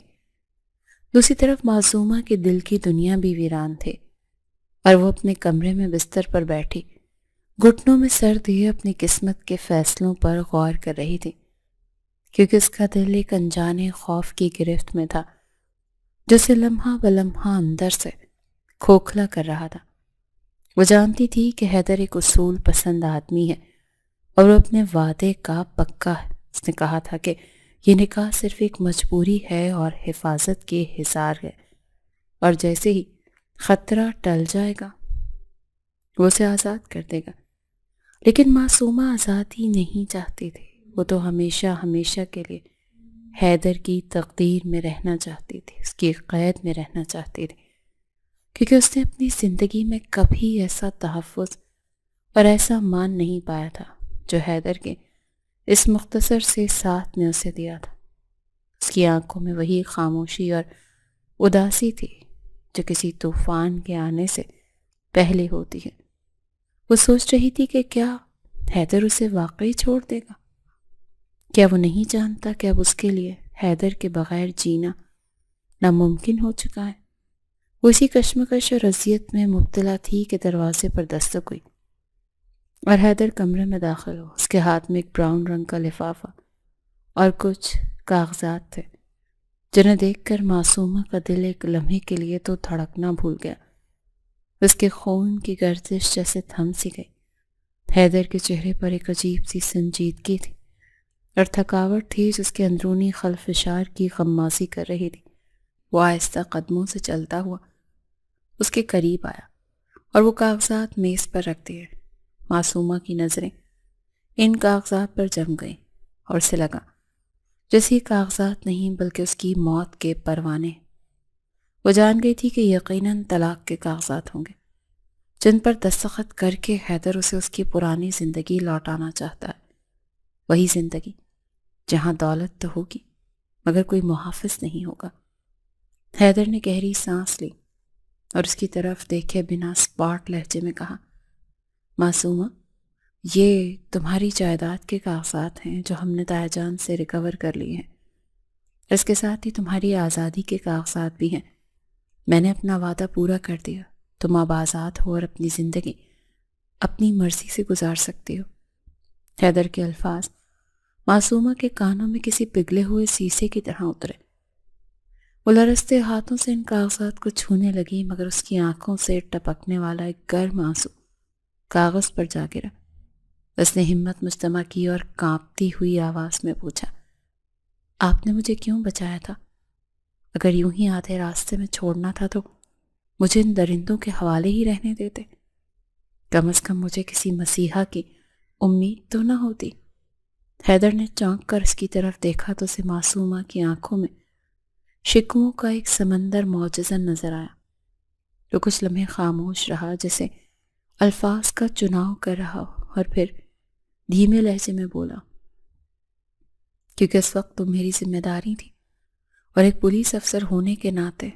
دوسری طرف معصومہ کے دل کی دنیا بھی ویران تھے، اور وہ اپنے کمرے میں بستر پر بیٹھی گھٹنوں میں سر دیے اپنی قسمت کے فیصلوں پر غور کر رہی تھی، کیونکہ اس کا دل ایک انجانے خوف کی گرفت میں تھا جو اسے لمحہ بلمحہ اندر سے کھوکھلا کر رہا تھا۔ وہ جانتی تھی کہ حیدر ایک اصول پسند آدمی ہے اور وہ اپنے وعدے کا پکا ہے۔ اس نے کہا تھا کہ یہ نکاح صرف ایک مجبوری ہے اور حفاظت کے حصار ہے، اور جیسے ہی خطرہ ٹل جائے گا وہ اسے آزاد کر دے گا۔ لیکن معصومہ آزادی نہیں چاہتی تھی، وہ تو ہمیشہ ہمیشہ کے لیے حیدر کی تقدیر میں رہنا چاہتی تھی، اس کی قید میں رہنا چاہتی تھی، کیونکہ اس نے اپنی زندگی میں کبھی ایسا تحفظ اور ایسا مان نہیں پایا تھا جو حیدر کے اس مختصر سے ساتھ نے اسے دیا تھا۔ اس کی آنکھوں میں وہی خاموشی اور اداسی تھی جو کسی طوفان کے آنے سے پہلے ہوتی ہے۔ وہ سوچ رہی تھی کہ کیا حیدر اسے واقعی چھوڑ دے گا؟ کیا وہ نہیں جانتا کہ اب اس کے لیے حیدر کے بغیر جینا ناممکن ہو چکا ہے؟ وہ اسی کشمکش اور اذیت میں مبتلا تھی کہ دروازے پر دستک ہوئی اور حیدر کمرے میں داخل ہو۔ اس کے ہاتھ میں ایک براؤن رنگ کا لفافہ اور کچھ کاغذات تھے جنہیں دیکھ کر معصومہ کا دل ایک لمحے کے لیے تو دھڑکنا بھول گیا، اس کے خون کی گردش جیسے تھم سی گئی۔ حیدر کے چہرے پر ایک عجیب سی سنجیدگی تھی، اور تھکاوٹ تھی جس کے اندرونی خلفشار کی غمازی کر رہی تھی۔ وہ آہستہ قدموں سے چلتا ہوا اس کے قریب آیا اور وہ کاغذات میز پر رکھ دیے۔ معصومہ کی نظریں ان کاغذات پر جم گئیں اور اسے لگا جیسے یہ کاغذات نہیں بلکہ اس کی موت کے پروانے۔ وہ جان گئی تھی کہ یقیناً طلاق کے کاغذات ہوں گے جن پر دستخط کر کے حیدر اسے اس کی پرانی زندگی لوٹانا چاہتا ہے، وہی زندگی جہاں دولت تو ہوگی مگر کوئی محافظ نہیں ہوگا۔ حیدر نے گہری سانس لی اور اس کی طرف دیکھے بنا اسپاٹ لہجے میں کہا، معصومہ، یہ تمہاری جائیداد کے کاغذات ہیں جو ہم نے تایا جان سے ریکور کر لیے ہیں۔ اس کے ساتھ ہی تمہاری آزادی کے کاغذات بھی ہیں۔ میں نے اپنا وعدہ پورا کر دیا، تم اب آزاد ہو اور اپنی زندگی اپنی مرضی سے گزار سکتی ہو۔ حیدر کے الفاظ معصومہ کے کانوں میں کسی پگھلے ہوئے شیشے کی طرح اترے۔ وہ لرزتے ہاتھوں سے ان کاغذات کو چھونے لگی مگر اس کی آنکھوں سے ٹپکنے والا ایک گرم آنسو کاغذ پر جا گرا۔ اس نے ہمت مجتمع کی اور کانپتی ہوئی آواز میں پوچھا، آپ نے مجھے کیوں بچایا تھا؟ اگر یوں ہی آدھے راستے میں چھوڑنا تھا تو مجھے ان درندوں کے حوالے ہی رہنے دیتے۔ کم از کم مجھے کسی مسیحا کی امید تو نہ ہوتی۔ حیدر نے چونک کر اس کی طرف دیکھا تو اسے معصومہ کی آنکھوں میں شکووں کا ایک سمندر معجزن نظر آیا۔ وہ کچھ لمحے خاموش رہا جیسے الفاظ کا چناؤ کر رہا ہو، اور پھر دھیمے لہجے میں بولا، کیونکہ اس وقت تم میری ذمہ داری تھی، اور ایک پولیس افسر ہونے کے ناطے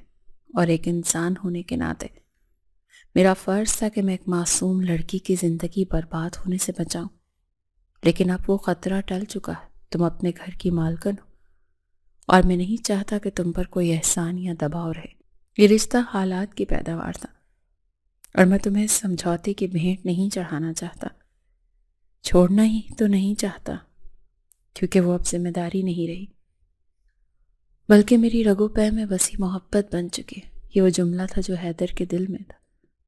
اور ایک انسان ہونے کے ناطے میرا فرض تھا کہ میں ایک معصوم لڑکی کی زندگی برباد ہونے سے بچاؤں۔ لیکن اب وہ خطرہ ٹل چکا ہے، تم اپنے گھر کی مالکن ہو، اور میں نہیں چاہتا کہ تم پر کوئی احسان یا دباؤ رہے۔ یہ رشتہ حالات کی پیداوار تھا اور میں تمہیں اس سمجھوتے کی بھیٹ نہیں چڑھانا چاہتا، چھوڑنا ہی تو نہیں چاہتا، کیونکہ وہ اب ذمہ داری نہیں رہی بلکہ میری رگو پے میں وسیع محبت بن چکی۔ یہ وہ جملہ تھا جو حیدر کے دل میں تھا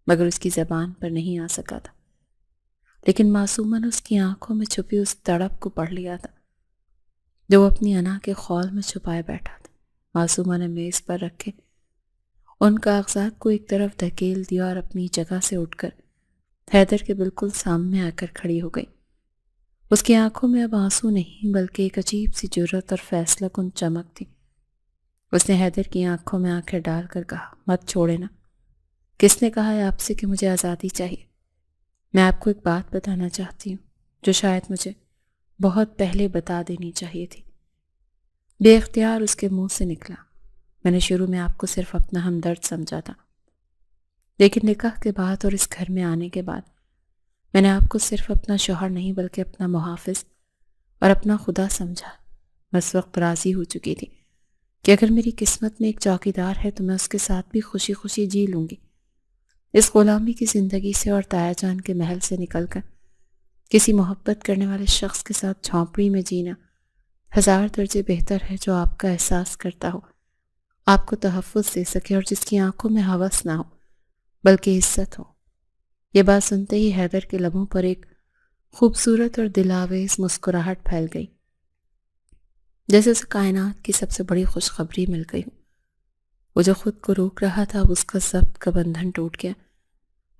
مگر اس کی زبان پر نہیں آ سکا تھا، لیکن معصومہ نے اس کی آنکھوں میں چھپی اس تڑپ کو پڑھ لیا تھا جو وہ اپنی انا کے خول میں چھپائے بیٹھا تھا۔ معصومہ نے میز پر رکھے ان کاغذات کو ایک طرف دھکیل دیا اور اپنی جگہ سے اٹھ کر حیدر کے بالکل سامنے آ کر کھڑی ہو گئی۔ اس کی آنکھوں میں اب آنسو نہیں بلکہ ایک عجیب سی جرأت اور فیصلہ کن چمک تھی۔ اس نے حیدر کی آنکھوں میں آنکھیں ڈال کر کہا، مت چھوڑے نا، کس نے کہا ہے آپ سے کہ مجھے آزادی چاہیے؟ میں آپ کو ایک بات بتانا چاہتی ہوں جو شاید مجھے بہت پہلے بتا دینی چاہیے تھی۔ بے اختیار اس کے منہ سے نکلا، میں نے شروع میں آپ کو صرف اپنا ہمدرد سمجھا تھا، لیکن نکاح کے بعد اور اس گھر میں آنے کے بعد میں نے آپ کو صرف اپنا شوہر نہیں بلکہ اپنا محافظ اور اپنا خدا سمجھا۔ میں اس وقت راضی ہو چکی تھی کہ اگر میری قسمت میں ایک چوکیدار ہے تو میں اس کے ساتھ بھی خوشی خوشی جی لوں گی۔ اس غلامی کی زندگی سے اور تایا جان کے محل سے نکل کر کسی محبت کرنے والے شخص کے ساتھ جھونپڑی میں جینا 1000 درجے بہتر ہے، جو آپ کا احساس کرتا ہو، آپ کو تحفظ دے سکے اور جس کی آنکھوں میں ہوس نہ ہو بلکہ عزت ہو۔ یہ بات سنتے ہی حیدر کے لبوں پر ایک خوبصورت اور دلاویز مسکراہٹ پھیل گئی، جیسے اسے کائنات کی سب سے بڑی خوشخبری مل گئی ہو۔ وہ جو خود کو روک رہا تھا اس کا ضبط کا بندھن ٹوٹ گیا۔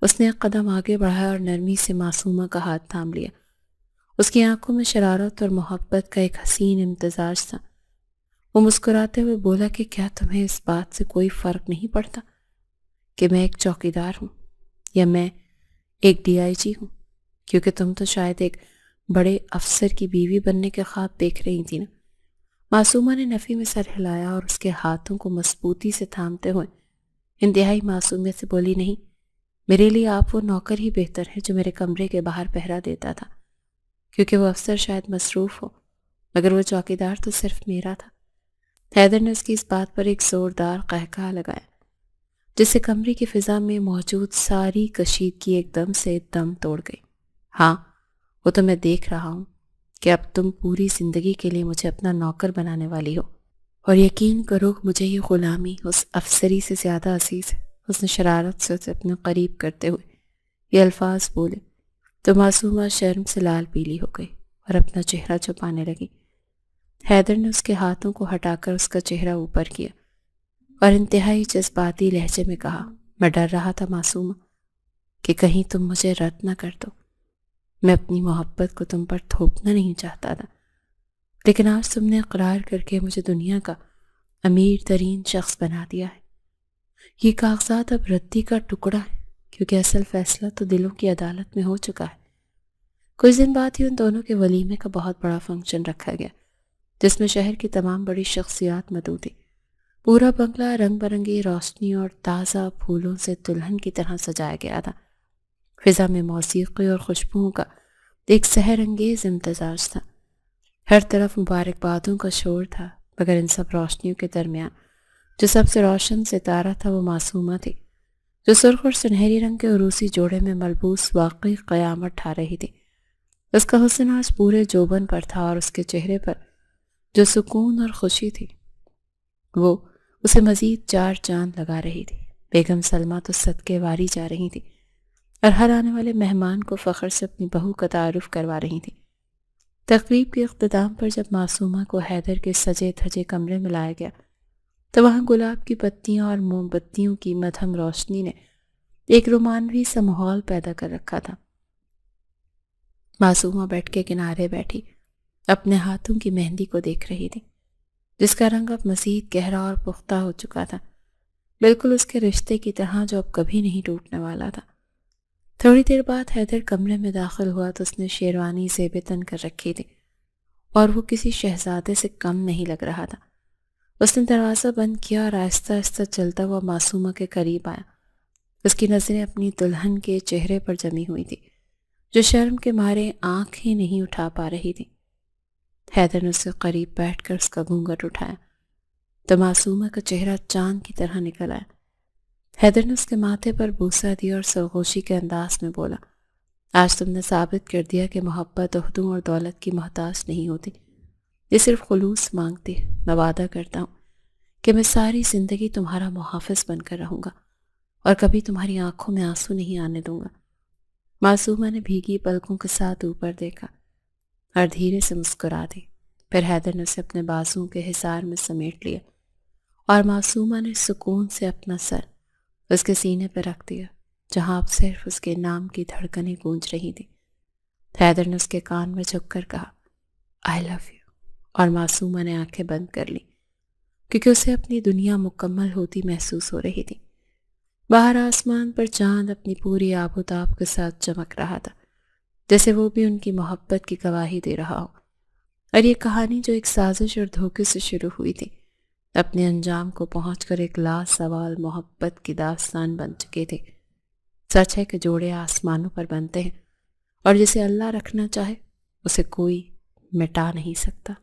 اس نے ایک قدم آگے بڑھایا اور نرمی سے معصومہ کا ہاتھ تھام لیا۔ اس کی آنکھوں میں شرارت اور محبت کا ایک حسین امتزاج تھا۔ وہ مسکراتے ہوئے بولا کہ کیا تمہیں اس بات سے کوئی فرق نہیں پڑتا کہ میں ایک چوکیدار ہوں یا میں ایک DIG ہوں، کیونکہ تم تو شاید ایک بڑے افسر کی بیوی بننے کے خواب دیکھ رہی تھی نا۔ معصومہ نے نفی میں سر ہلایا اور اس کے ہاتھوں کو مضبوطی سے تھامتے ہوئے انتہائی معصومیت سے بولی، نہیں، میرے لیے آپ وہ نوکر ہی بہتر ہے جو میرے کمرے کے باہر پہرا دیتا تھا، کیونکہ وہ افسر شاید مصروف ہو مگر وہ چوکیدار تو صرف میرا تھا۔ حیدر نے اس کی اس بات پر ایک زوردار قہقہہ لگایا جس سے کمرے کی فضا میں موجود ساری کشیدگی ایک دم سے دم توڑ گئی۔ ہاں، وہ تو میں دیکھ رہا ہوں کہ اب تم پوری زندگی کے لیے مجھے اپنا نوکر بنانے والی ہو، اور یقین کرو مجھے یہ غلامی اس افسری سے زیادہ عزیز ہے۔ اس نے شرارت سے اسے اپنے قریب کرتے ہوئے یہ الفاظ بولے تو معصومہ شرم سے لال پیلی ہو گئی اور اپنا چہرہ چھپانے لگی۔ حیدر نے اس کے ہاتھوں کو ہٹا کر اس کا چہرہ اوپر کیا اور انتہائی جذباتی لہجے میں کہا، میں ڈر رہا تھا معصومہ کہ کہیں تم مجھے رد نہ کر دو۔ میں اپنی محبت کو تم پر تھوپنا نہیں چاہتا تھا، لیکن آج تم نے اقرار کر کے مجھے دنیا کا امیر ترین شخص بنا دیا ہے۔ یہ کاغذات اب ردی کا ٹکڑا ہے، کیونکہ اصل فیصلہ تو دلوں کی عدالت میں ہو چکا ہے۔ کچھ دن بعد ہی ان دونوں کے ولیمے کا بہت بڑا فنکشن رکھا گیا، جس میں شہر کی تمام بڑی شخصیات مدعو تھی۔ پورا بنگلہ رنگ برنگی روشنی اور تازہ پھولوں سے دلہن کی طرح سجایا گیا تھا۔ فضا میں موسیقی اور خوشبوؤں کا ایک سحر انگیز امتزاج تھا۔ ہر طرف مبارکبادوں کا شور تھا، مگر ان سب روشنیوں کے درمیان جو سب سے روشن ستارہ تھا وہ معصومہ تھی، جو سرخ اور سنہری رنگ کے عروسی جوڑے میں ملبوس واقعی قیامت ٹھا رہی تھی۔ اس کا حسن آج پورے جوبن پر تھا اور اس کے چہرے پر جو سکون اور خوشی تھی وہ اسے مزید چار چاند لگا رہی تھی۔ بیگم سلمہ تو صدقے واری جا رہی تھی اور ہر آنے والے مہمان کو فخر سے اپنی بہو کا تعارف کروا رہی تھی۔ تقریب کے اختتام پر جب معصومہ کو حیدر کے سجے دھجے کمرے میں لایا گیا تو وہاں گلاب کی پتیاں اور موم بتیوں کی مدھم روشنی نے ایک رومانوی سا ماحول پیدا کر رکھا تھا۔ معصومہ بیٹھ کے کنارے بیٹھی اپنے ہاتھوں کی مہندی کو دیکھ رہی تھی، جس کا رنگ اب مزید گہرا اور پختہ ہو چکا تھا، بالکل اس کے رشتے کی طرح جو اب کبھی نہیں ٹوٹنے والا تھا۔ تھوڑی دیر بعد حیدر کمرے میں داخل ہوا تو اس نے شیروانی زیب تن کر رکھی تھی اور وہ کسی شہزادے سے کم نہیں لگ رہا تھا۔ اس نے دروازہ بند کیا اور آہستہ آہستہ چلتا ہوا معصومہ کے قریب آیا۔ اس کی نظریں اپنی دلہن کے چہرے پر جمی ہوئی تھی، جو شرم کے مارے آنکھ ہی نہیں اٹھا پا رہی تھی۔ حیدر نے اس کے قریب بیٹھ کر اس کا گھونگھٹ اٹھایا تو معصومہ کا چہرہ چاند کی طرح نکل آیا۔ حیدر نے اس کے ماتھے پر بوسہ دیا اور سرگوشی کے انداز میں بولا، آج تم نے ثابت کر دیا کہ محبت عہدوں اور دولت کی محتاج نہیں ہوتی، یہ صرف خلوص مانگتی ہے۔ میں وعدہ کرتا ہوں کہ میں ساری زندگی تمہارا محافظ بن کر رہوں گا اور کبھی تمہاری آنکھوں میں آنسو نہیں آنے دوں گا۔ معصومہ نے بھیگی پلکوں کے ساتھ اوپر دیکھا اور دھیرے سے مسکرا دی۔ پھر حیدر نے اسے اپنے بازوؤں کے حصار میں سمیٹ لیا اور معصومہ نے سکون سے اپنا سر اس کے سینے پہ رکھ دیا، جہاں اب صرف اس کے نام کی دھڑکنیں گونج رہی تھی۔ حیدر نے اس کے کان میں جھک کر کہا، آئی لو یو، اور معصومہ نے آنکھیں بند کر لی، کیونکہ اسے اپنی دنیا مکمل ہوتی محسوس ہو رہی تھی۔ باہر آسمان پر چاند اپنی پوری آب و تاب کے ساتھ چمک رہا تھا، جیسے وہ بھی ان کی محبت کی گواہی دے رہا ہو، اور یہ کہانی جو ایک سازش اور دھوکے سے شروع ہوئی تھی اپنے انجام کو پہنچ کر ایک لاسوال محبت کی داستان بن چکی تھی۔ سچ ہے کہ جوڑے آسمانوں پر بنتے ہیں اور جسے اللہ رکھنا چاہے اسے کوئی مٹا نہیں سکتا۔